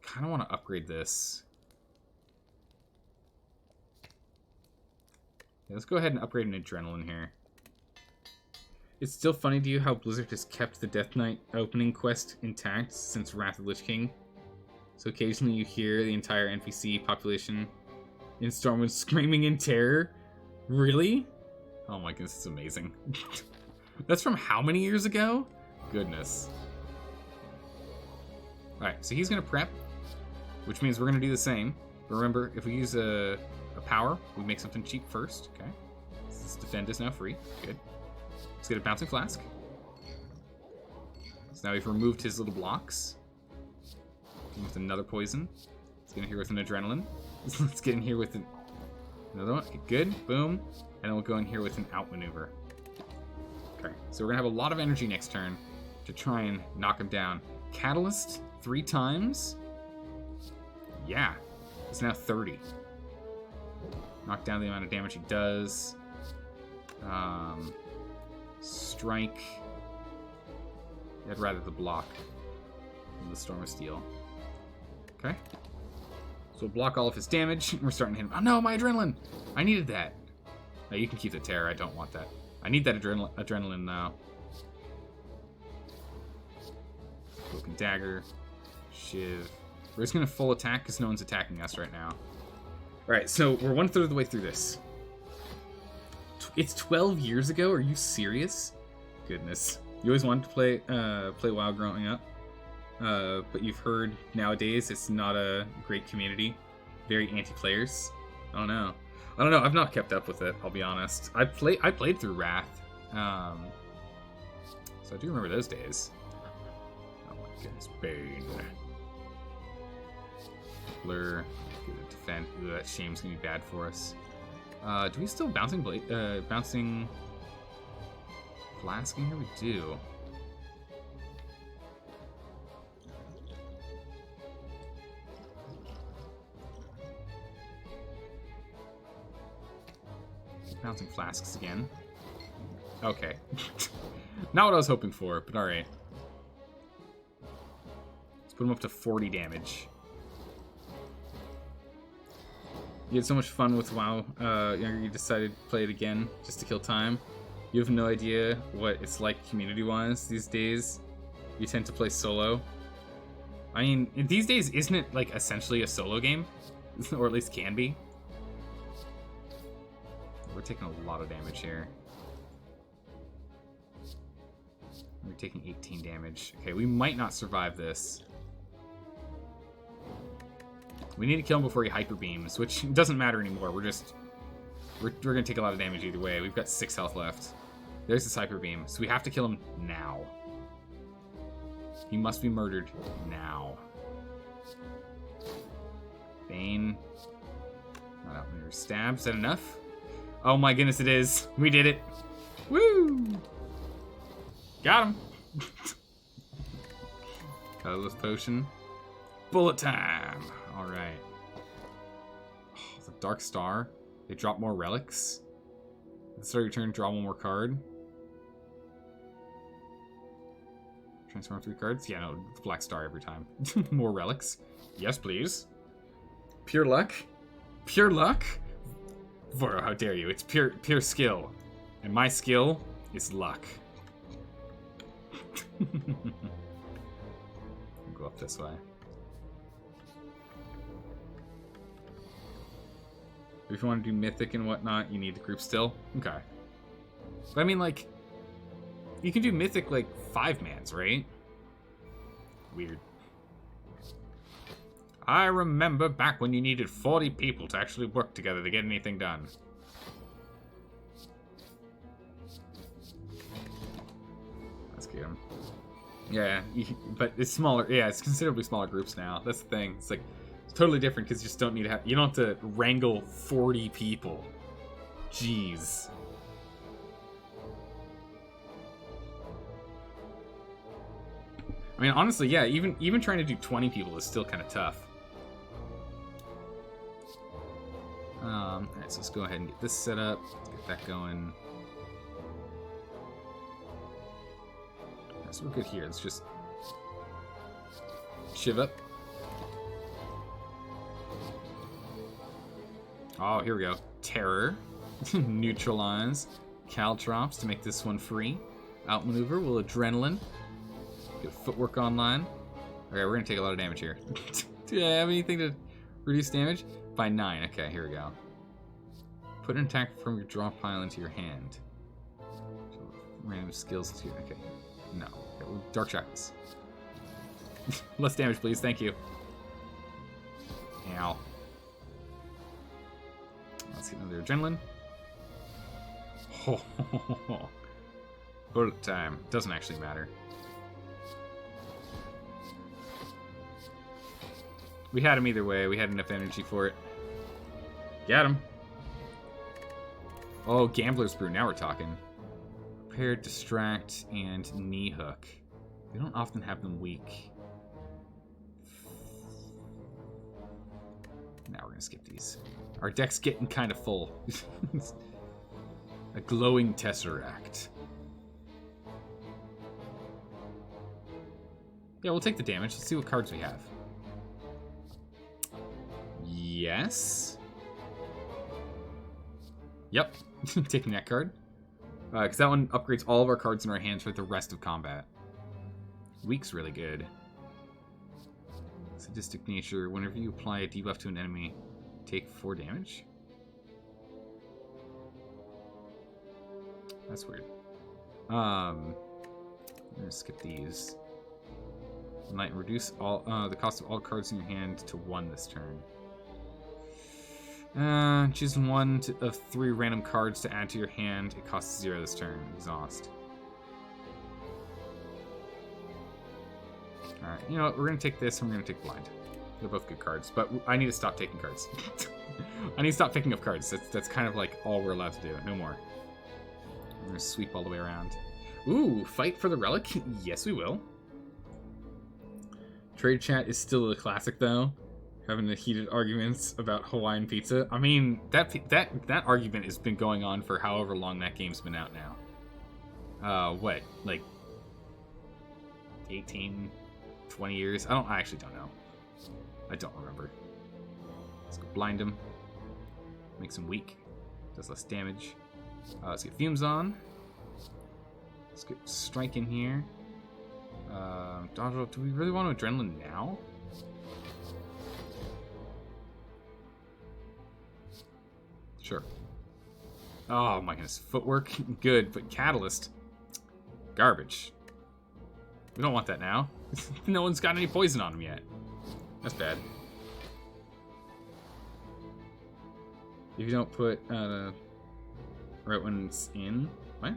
Kind of want to upgrade this. Yeah, let's go ahead and upgrade an Adrenaline here. It's still funny to you how Blizzard has kept the Death Knight opening quest intact since Wrath of the Lich King. So occasionally you hear the entire NPC population in Stormwind screaming in terror. Really? Oh my goodness, it's amazing. That's from how many years ago? Goodness. Alright, so he's going to prep, which means we're going to do the same. But remember, if we use a power, we make something cheap first. Okay. This defend is now free. Good. Let's get a Bouncing Flask. So now we've removed his little blocks. With another poison. Let's get in here with an Adrenaline. Let's get in here with another one. Okay, good. Boom. And then we'll go in here with an outmaneuver. Okay, so we're going to have a lot of energy next turn to try and knock him down. Catalyst 3 times? Yeah. It's now 30. Knock down the amount of damage he does. Strike. I'd rather the block than the Storm of Steel. Okay. So we'll block all of his damage. We're starting to hit him. Oh no, my Adrenaline! I needed that. No, you can keep the Terror. I don't want that. I need that Adrenaline now. Broken Dagger. Shiv. We're just going to full attack because no one's attacking us right now. Alright, so we're 1/3 of the way through this. It's 12 years ago? Are you serious? Goodness. You always wanted to play WoW growing up. But you've heard nowadays it's not a great community. Very anti-players. I don't know. I've not kept up with it, I'll be honest. I played through Wrath. So I do remember those days. Oh my goodness. Bane. Blur. Good to defend. Ooh, that shame's gonna be bad for us. Do we still bouncing flask in here? We do. Bouncing flasks again. Okay. Not what I was hoping for, but alright. Let's put him up to 40 damage. You had so much fun with WoW, you decided to play it again just to kill time. You have no idea what it's like community-wise these days. You tend to play solo. I mean, these days, isn't it like essentially a solo game? Or at least can be. We're taking a lot of damage here. We're taking 18 damage. Okay, we might not survive this. We need to kill him before he hyper beams, which doesn't matter anymore. We're gonna take a lot of damage either way. We've got 6 health left. There's his hyper beam, so we have to kill him now. He must be murdered now. Bane. Not out near stab. Is that enough? Oh my goodness, it is. We did it. Woo! Got him. Colorless potion. Bullet time. All right. Oh, the Dark Star. They drop more relics. At the start of your turn, draw 1 more card. Transform 3 cards. Yeah, no, it's Black Star every time. More relics. Yes, please. Pure luck. Pure luck. Voro, how dare you? It's pure skill. And my skill is luck. We'll go up this way. If you want to do mythic and whatnot, you need the group still. Okay. But I mean, like, you can do mythic like 5-mans, right? Weird. I remember back when you needed 40 people to actually work together to get anything done. Let's get him. Yeah, but it's smaller. Yeah, it's considerably smaller groups now. That's the thing. It's like it's totally different because you just don't need to have. You don't have to wrangle 40 people. Jeez. I mean, honestly, yeah. Even trying to do 20 people is still kind of tough. All right, so let's go ahead and get this set up. Let's get that going. So we're good here. Let's just shiv up. Oh, here we go. Terror. Neutralize. Caltrops to make this one free. Outmaneuver. Will adrenaline. Get footwork online. Okay, we're gonna take a lot of damage here. Do I have anything to reduce damage? By 9. Okay, here we go. Put an attack from your draw pile into your hand. So random skills to okay. No. Okay, well, dark shackles. Less damage, please. Thank you. Ow. Let's get another adrenaline. Bullet time. Doesn't actually matter. We had him either way. We had enough energy for it. Got him. Oh, Gambler's Brew. Now we're talking. Prepare, distract, and knee hook. They don't often have them weak. Now we're gonna skip these. Our deck's getting kind of full. A glowing tesseract. Yeah, we'll take the damage. Let's see what cards we have. Yes. Yep. Taking that card. Because that one upgrades all of our cards in our hands for the rest of combat. Weak's really good. Sadistic nature. Whenever you apply a debuff to an enemy, take 4 damage. That's weird. I'm gonna skip these. Might reduce all the cost of all cards in your hand to 1 this turn. Choose one of 3 random cards to add to your hand. It costs 0 this turn. Exhaust. Alright, you know what? We're going to take this and we're going to take Blind. They're both good cards, but I need to stop taking cards. I need to stop picking up cards. That's kind of like all we're allowed to do. No more. We're going to sweep all the way around. Ooh, fight for the relic? Yes, we will. Trade chat is still a classic, though. Having the heated arguments about Hawaiian pizza. I mean, that argument has been going on for however long that game's been out now. What? Like 18, 20 years? I actually don't know. I don't remember. Let's go blind him. Makes him weak. Does less damage. Let's get fumes on. Let's get strike in here. Do we really want to adrenaline now? Sure. Oh my goodness. Footwork, good, but catalyst, garbage. We don't want that now. No one's got any poison on him yet. That's bad. If you don't put right when it's in, what?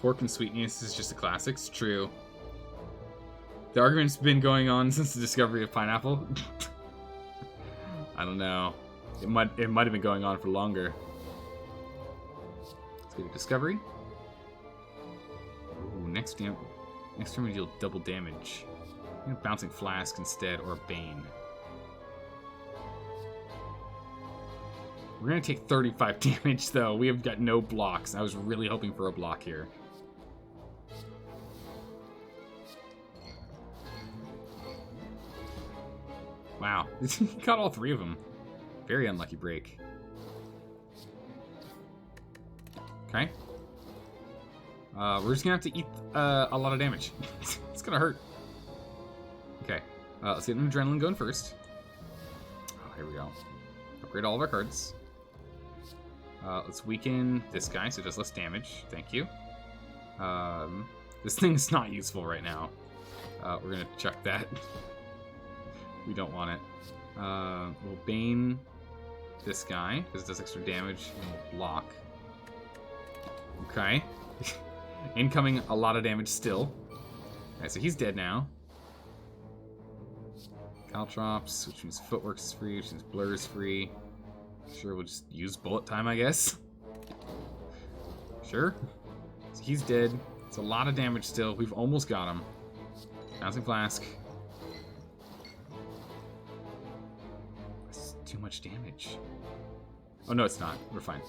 Pork and sweetness is just a classic. It's true. The argument's been going on since the discovery of pineapple. I don't know. It might have been going on for longer. Let's get a discovery. Ooh, next turn we deal double damage. I'm gonna bouncing flask instead, or Bane. We're gonna take 35 damage though. We have got no blocks. I was really hoping for a block here. Wow, got all 3 of them. Very unlucky break. Okay. We're just gonna have to eat a lot of damage. It's gonna hurt. Okay, let's get an adrenaline going first. here we go. Upgrade all of our cards. Let's weaken this guy so it does less damage. Thank you. This thing's not useful right now. We're gonna chuck that. We don't want it. We'll Bane this guy because it does extra damage and we'll block. Okay. Incoming a lot of damage still. Alright, so he's dead now. Caltrops, which means Footwork's is free, which means Blur is free. Sure, we'll just use Bullet Time, I guess. Sure. So he's dead. It's a lot of damage still. We've almost got him. Bouncing Flask. That's too much damage. Oh, no, it's not. We're fine.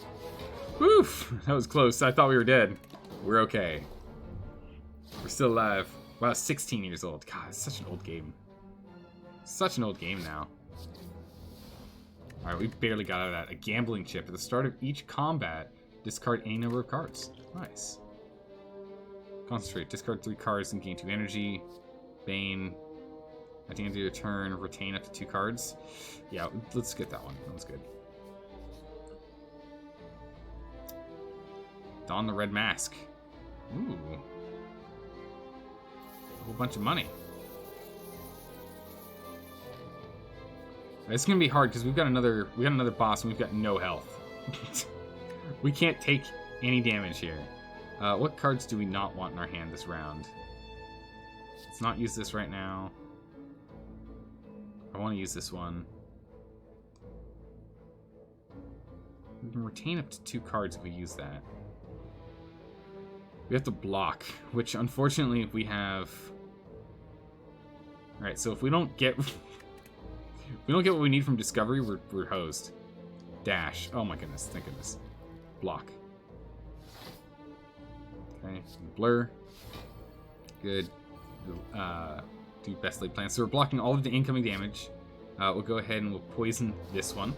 Woof! That was close. I thought we were dead. We're okay. We're still alive. Wow, 16 years old. God, it's such an old game. Such an old game now. Alright, we barely got out of that. A gambling chip. At the start of each combat, discard any number of cards. Nice. Concentrate. Discard 3 cards and gain 2 energy. Bane. At the end of your turn, retain up to 2 cards. Yeah, let's get that one. That one's good. Don the Red Mask. Ooh. A whole bunch of money. It's gonna be hard because we got another boss and we've got no health. We can't take any damage here. What cards do we not want in our hand this round? Let's not use this right now. I want to use this one. We can retain up to 2 cards if we use that. We have to block, which unfortunately we have. All right, so if we don't get what we need from Discovery, we're hosed. Dash. Oh my goodness, thank goodness. Block. Okay, Blur. Good. Do Best Laid Plans. So we're blocking all of the incoming damage. We'll go ahead and we'll poison this one.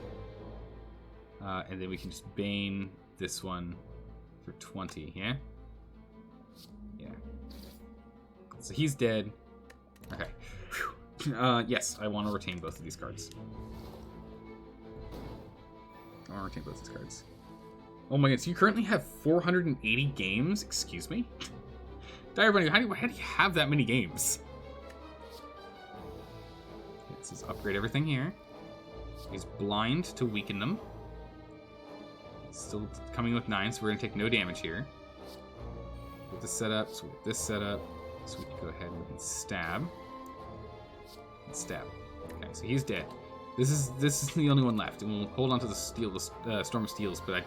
And then we can just Bane this one for 20, yeah? Yeah. So he's dead. Okay. Yes, I want to retain both of these cards. I want to retain both these cards. Oh my goodness, you currently have 480 games? Excuse me? Dire Bunny, how do you have that many games? Okay, let's just upgrade everything here. He's blind to weaken them. Still coming with 9, so we're going to take no damage here. Get this set up, so with this set up, so we can go ahead and we can stab. And stab. Okay, so he's dead. This is the only one left, and we'll hold on to the Storm of Steels, but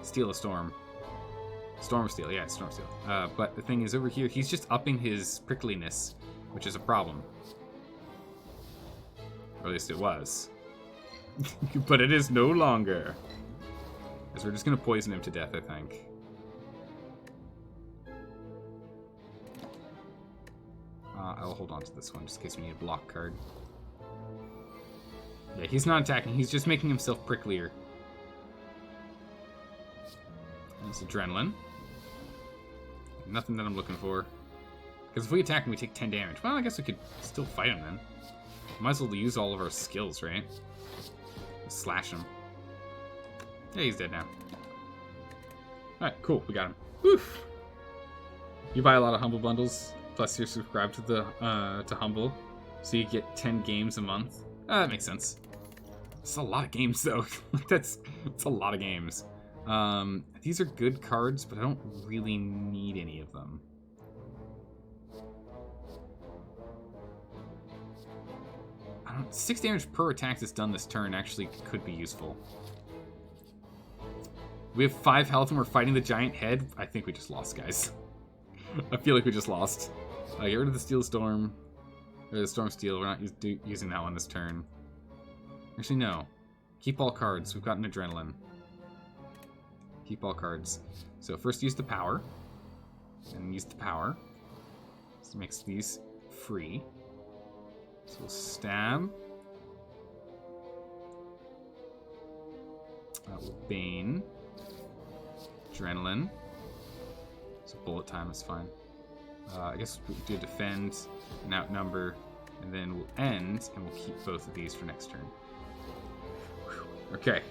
Steel of Storm. Storm of Steel, yeah, Storm of Steel. But the thing is, over here, he's just upping his prickliness, which is a problem. Or at least it was. But it is no longer. Because we're just going to poison him to death, I think. I'll hold on to this one, just in case we need a block card. Yeah, he's not attacking, he's just making himself pricklier. That's Adrenaline. Nothing that I'm looking for. Because if we attack him, we take 10 damage. Well, I guess we could still fight him then. Might as well use all of our skills, right? Just slash him. Yeah, he's dead now. Alright, cool, we got him. Woof! You buy a lot of Humble bundles, plus you're subscribed to the to Humble, so you get 10 games a month. That makes sense. It's a lot of games, though. It's a lot of games. These are good cards, but I don't really need any of them. 6 damage per attack that's done this turn actually could be useful. We have 5 health and we're fighting the giant head. I think we just lost, guys. I feel like we just lost. Get rid of the Steel Storm. Or the Storm Steel. We're not using that one this turn. Actually, no. Keep all cards. We've got an Adrenaline. Keep all cards. So first use the power. And use the power. So it makes these free. So we'll stab. We'll Bane. Adrenaline. So bullet time is fine. I guess we'll do defend and outnumber, and then we'll end, and we'll keep both of these for next turn. Okay.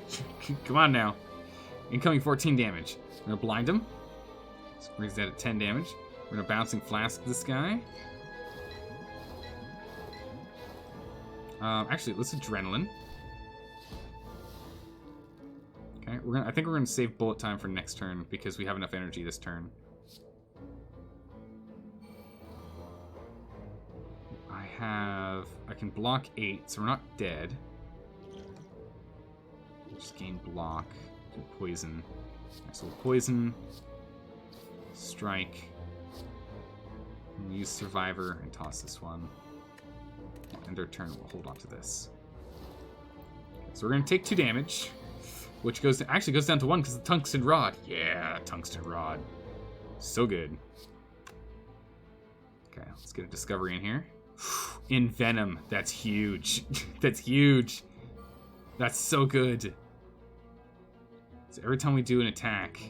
Come on now. Incoming 14 damage. We're gonna blind him. So raise that at 10 damage. We're gonna bouncing flask this guy. Actually, let's adrenaline. Okay, I think we're gonna save bullet time for next turn because we have enough energy this turn. I can block 8, so we're not dead. Just gain block. Do poison. Okay, so we'll poison. Strike. And use survivor and toss this one. End our turn, we'll hold on to this. Okay, so we're gonna take 2 damage, which actually goes down to 1 because the tungsten rod. Yeah, tungsten rod. So good. Okay, let's get a discovery in here. In Venom, that's huge. That's huge. That's so good. So every time we do an attack,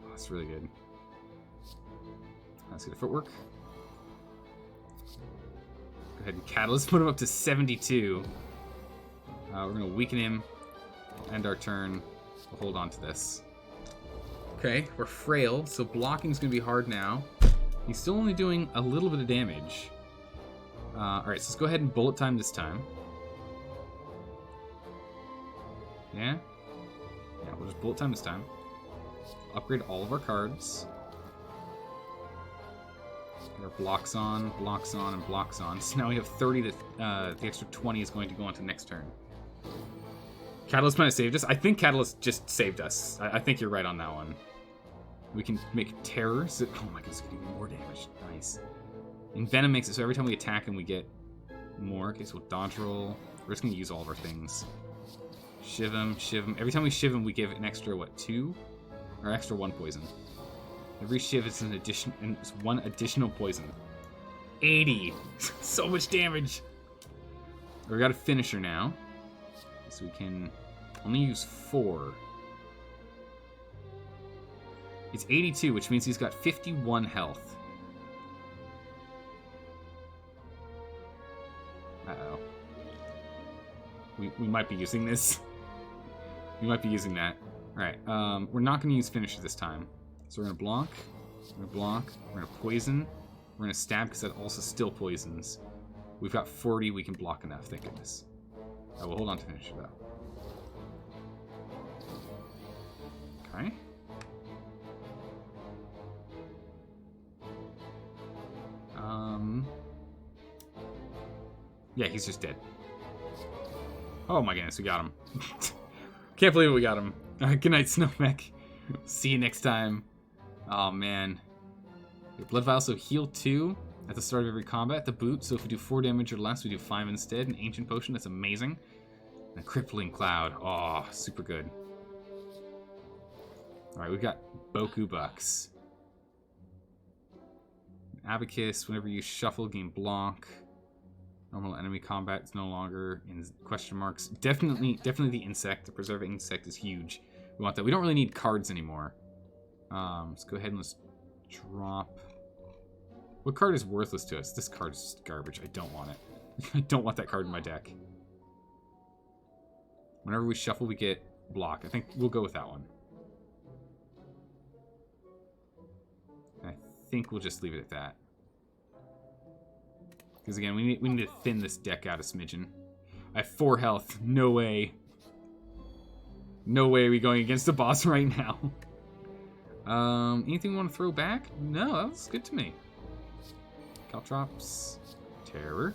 oh, that's really good. Let's get a footwork. Go ahead and catalyst, put him up to 72. We're gonna weaken him. End our turn. We'll hold on to this. Okay, we're frail, so blocking's gonna be hard now. He's still only doing a little bit of damage. Alright, so let's go ahead and bullet time this time. Yeah? Yeah, we'll just bullet time this time. Upgrade all of our cards. Get our blocks on, and blocks on. So now we have 30 that the extra 20 is going to go on to next turn. Catalyst might have saved us. I think Catalyst just saved us. I think you're right on that one. We can make terror. So, oh my goodness, we can do more damage. Nice. And Venom makes it so every time we attack him, we get more. Okay, so we'll dodge roll. We're just going to use all of our things. Shiv him, shiv him. Every time we shiv him, we give an extra, what, 2? Or extra 1 poison. Every shiv is an addition, and it's 1 additional poison. 80! So much damage! We got a finisher now. So we can only use 4. It's 82, which means he's got 51 health. Uh-oh. We might be using this. We might be using that. Alright, we're not going to use finisher this time. So we're going to block. We're going to block. We're going to poison. We're going to stab because that also still poisons. We've got 40. We can block enough, thank goodness. Oh, we'll hold on to finisher, though. Okay. Yeah, he's just dead. Oh my goodness, we got him. Can't believe we got him. Good night, Snowmech. See you next time. Oh man. Blood Vial, so heal 2 at the start of every combat. The boot, so if we do 4 damage or less, we do 5 instead. An Ancient Potion, that's amazing. And a Crippling Cloud. Oh, super good. Alright, we've got Boku Bucks. Abacus, whenever you shuffle, gain block. Normal enemy combat is no longer in question marks. Definitely the insect. The preserving insect is huge. We want that. We don't really need cards anymore. Let's go ahead and let's drop. What card is worthless to us? This card is just garbage. I don't want it. I don't want that card in my deck. Whenever we shuffle, we get block. I think we'll go with that one. I think we'll just leave it at that. Because again, we need to thin this deck out a smidgen. I have 4 health. No way. No way are we going against the boss right now. Anything we want to throw back? No, that was good to me. Caltrops. Terror.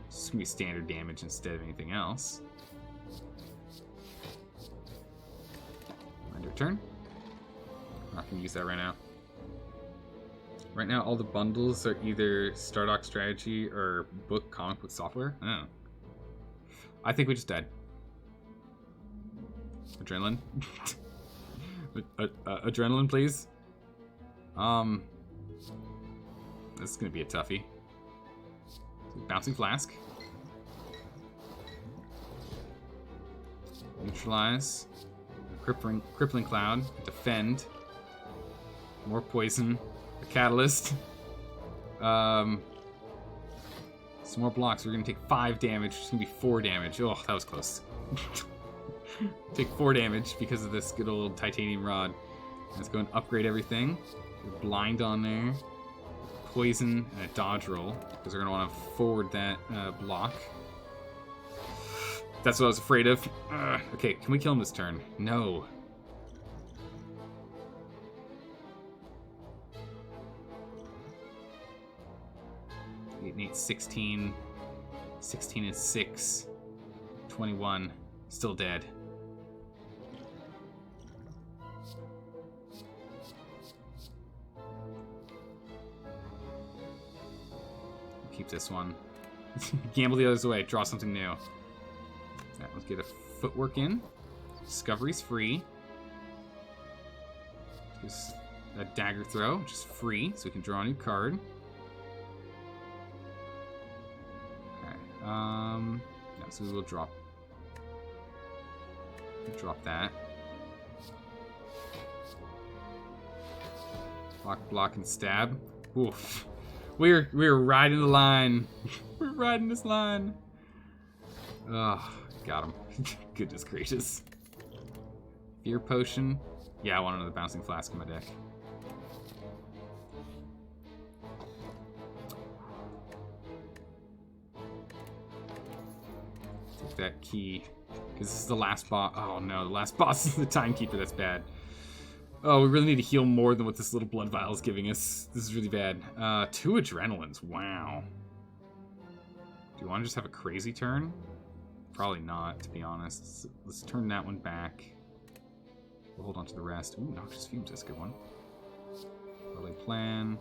This is going to be standard damage instead of anything else. End our turn. I'm not going to use that right now. Right now, all the bundles are either Stardock Strategy or comic book software. I don't know. I think we just died. Adrenaline. Adrenaline, please. This is gonna be a toughie. Bouncing Flask. Neutralize. Crippling Cloud. Defend. More poison. A Catalyst. Some more blocks. We're going to take 5 damage. It's going to be 4 damage. Oh, that was close. Take 4 damage because of this good old titanium rod. Let's go and upgrade everything. Blind on there. Poison and a dodge roll. Because we're going to want to forward that block. That's what I was afraid of. Okay, can we kill him this turn? No. 8 and 8, 16. 16 and 6. 21. Still dead. Keep this one. Gamble the others away. Draw something new. Right, let's get a footwork in. Discovery's free. Just a dagger throw, which is free, so we can draw a new card. Okay. No, so we will drop. Drop that. Block, block, and stab. Oof. We're riding the line. We're riding this line. Oh, got him. Goodness gracious. Fear potion. Yeah, I want another bouncing flask in my deck. Take that key. Because this is the last boss. Oh no, the last boss is the timekeeper. That's bad. Oh, we really need to heal more than what this little blood vial is giving us. This is really bad. 2 adrenalines. Wow. Do you want to just have a crazy turn? Probably not, to be honest. Let's turn that one back. We'll hold on to the rest. Ooh, Noxious Fumes. That's a good one. Early plan.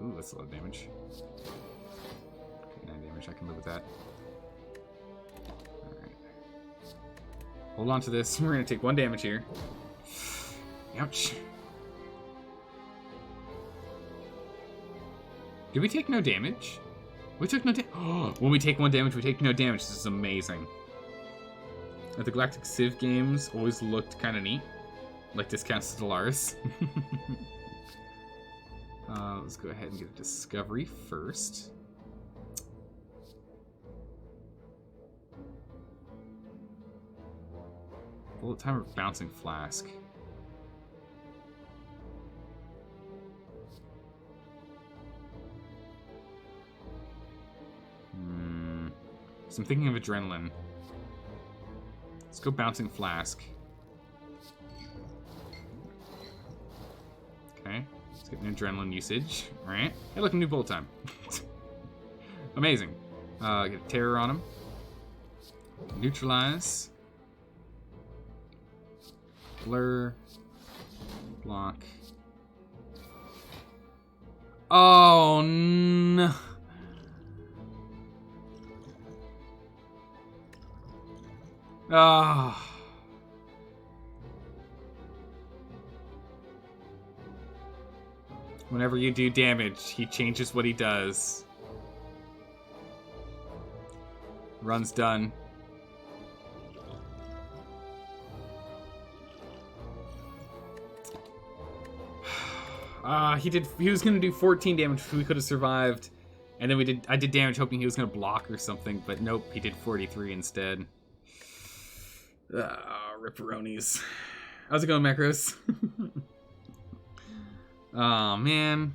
Ooh, that's a lot of damage. Okay, 9 damage. I can live with that. Hold on to this. We're going to take 1 damage here. Ouch. Did we take no damage? We took no damage. Oh, when we take 1 damage, we take no damage. This is amazing. The Galactic Civ games always looked kind of neat. Like Discount Stellaris. Let's go ahead and get a Discovery first. Bullet time or Bouncing Flask? So I'm thinking of Adrenaline. Let's go Bouncing Flask. Okay, let's get an Adrenaline usage. Alright. Hey, look, a new bullet time. Amazing. Get a Terror on him. Neutralize. Blur. Block. Oh, no. Ah. Whenever you do damage, he changes what he does. Run's done. He was gonna do 14 damage if we could have survived. And then I did damage hoping he was gonna block or something, but nope, he did 43 instead. Ripperonis. How's it going, Macros? Oh man.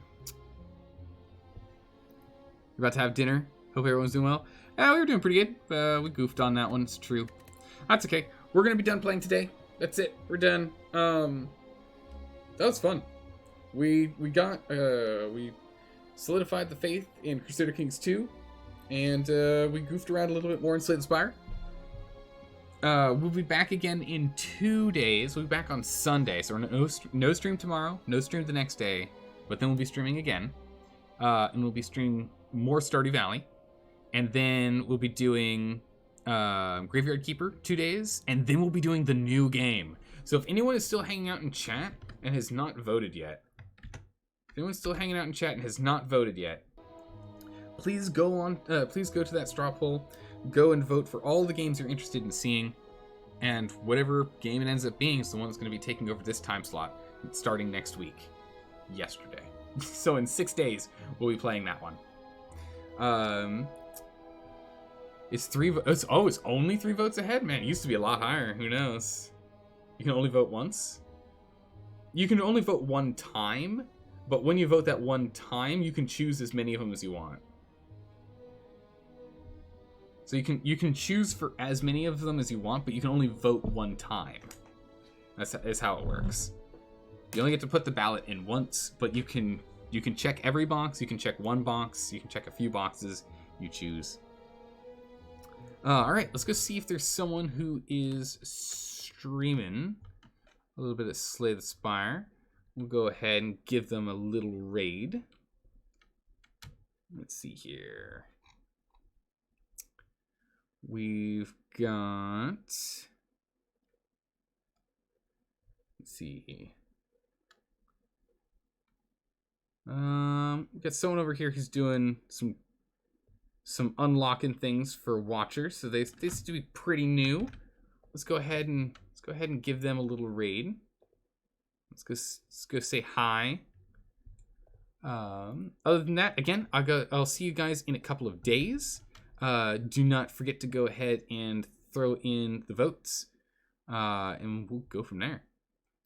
You're about to have dinner. Hope everyone's doing well. We were doing pretty good. We goofed on that one, it's true. That's okay. We're gonna be done playing today. That's it. We're done. That was fun. We solidified the faith in Crusader Kings 2, and we goofed around a little bit more in Slay the Spire. We'll be back again in 2 days. We'll be back on Sunday, so we're no stream tomorrow, no stream the next day, but then we'll be streaming again, and we'll be streaming more Stardew Valley, and then we'll be doing Graveyard Keeper 2 days, and then we'll be doing the new game. So if anyone is still hanging out in chat and has not voted yet, please go on. Please go to that straw poll. Go and vote for all the games you're interested in seeing, and whatever game it ends up being is the one that's going to be taking over this time slot starting next week. Yesterday. So in 6 days, we'll be playing that one. It's 3 votes. Oh, it's only 3 votes ahead? Man, it used to be a lot higher. Who knows? You can only vote once? You can only vote one time, but when you vote that one time, you can choose as many of them as you want. So you can choose for as many of them as you want, but you can only vote one time. That's how it works. You only get to put the ballot in once, but you can check every box, you can check one box, you can check a few boxes, you choose. Alright, let's go see if there's someone who is streaming a little bit of Slay the Spire. We'll go ahead and give them a little raid. Let's see here. We've got... Let's see. We've got someone over here who's doing some unlocking things for watchers. So they seem to be pretty new. Let's go ahead and give them a little raid. Let's go say hi. Other than that, again, I'll see you guys in a couple of days. Do not forget to go ahead and throw in the votes. And we'll go from there.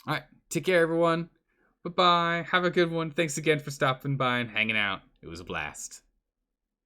All right, take care, everyone. Bye-bye. Have a good one. Thanks again for stopping by and hanging out. It was a blast.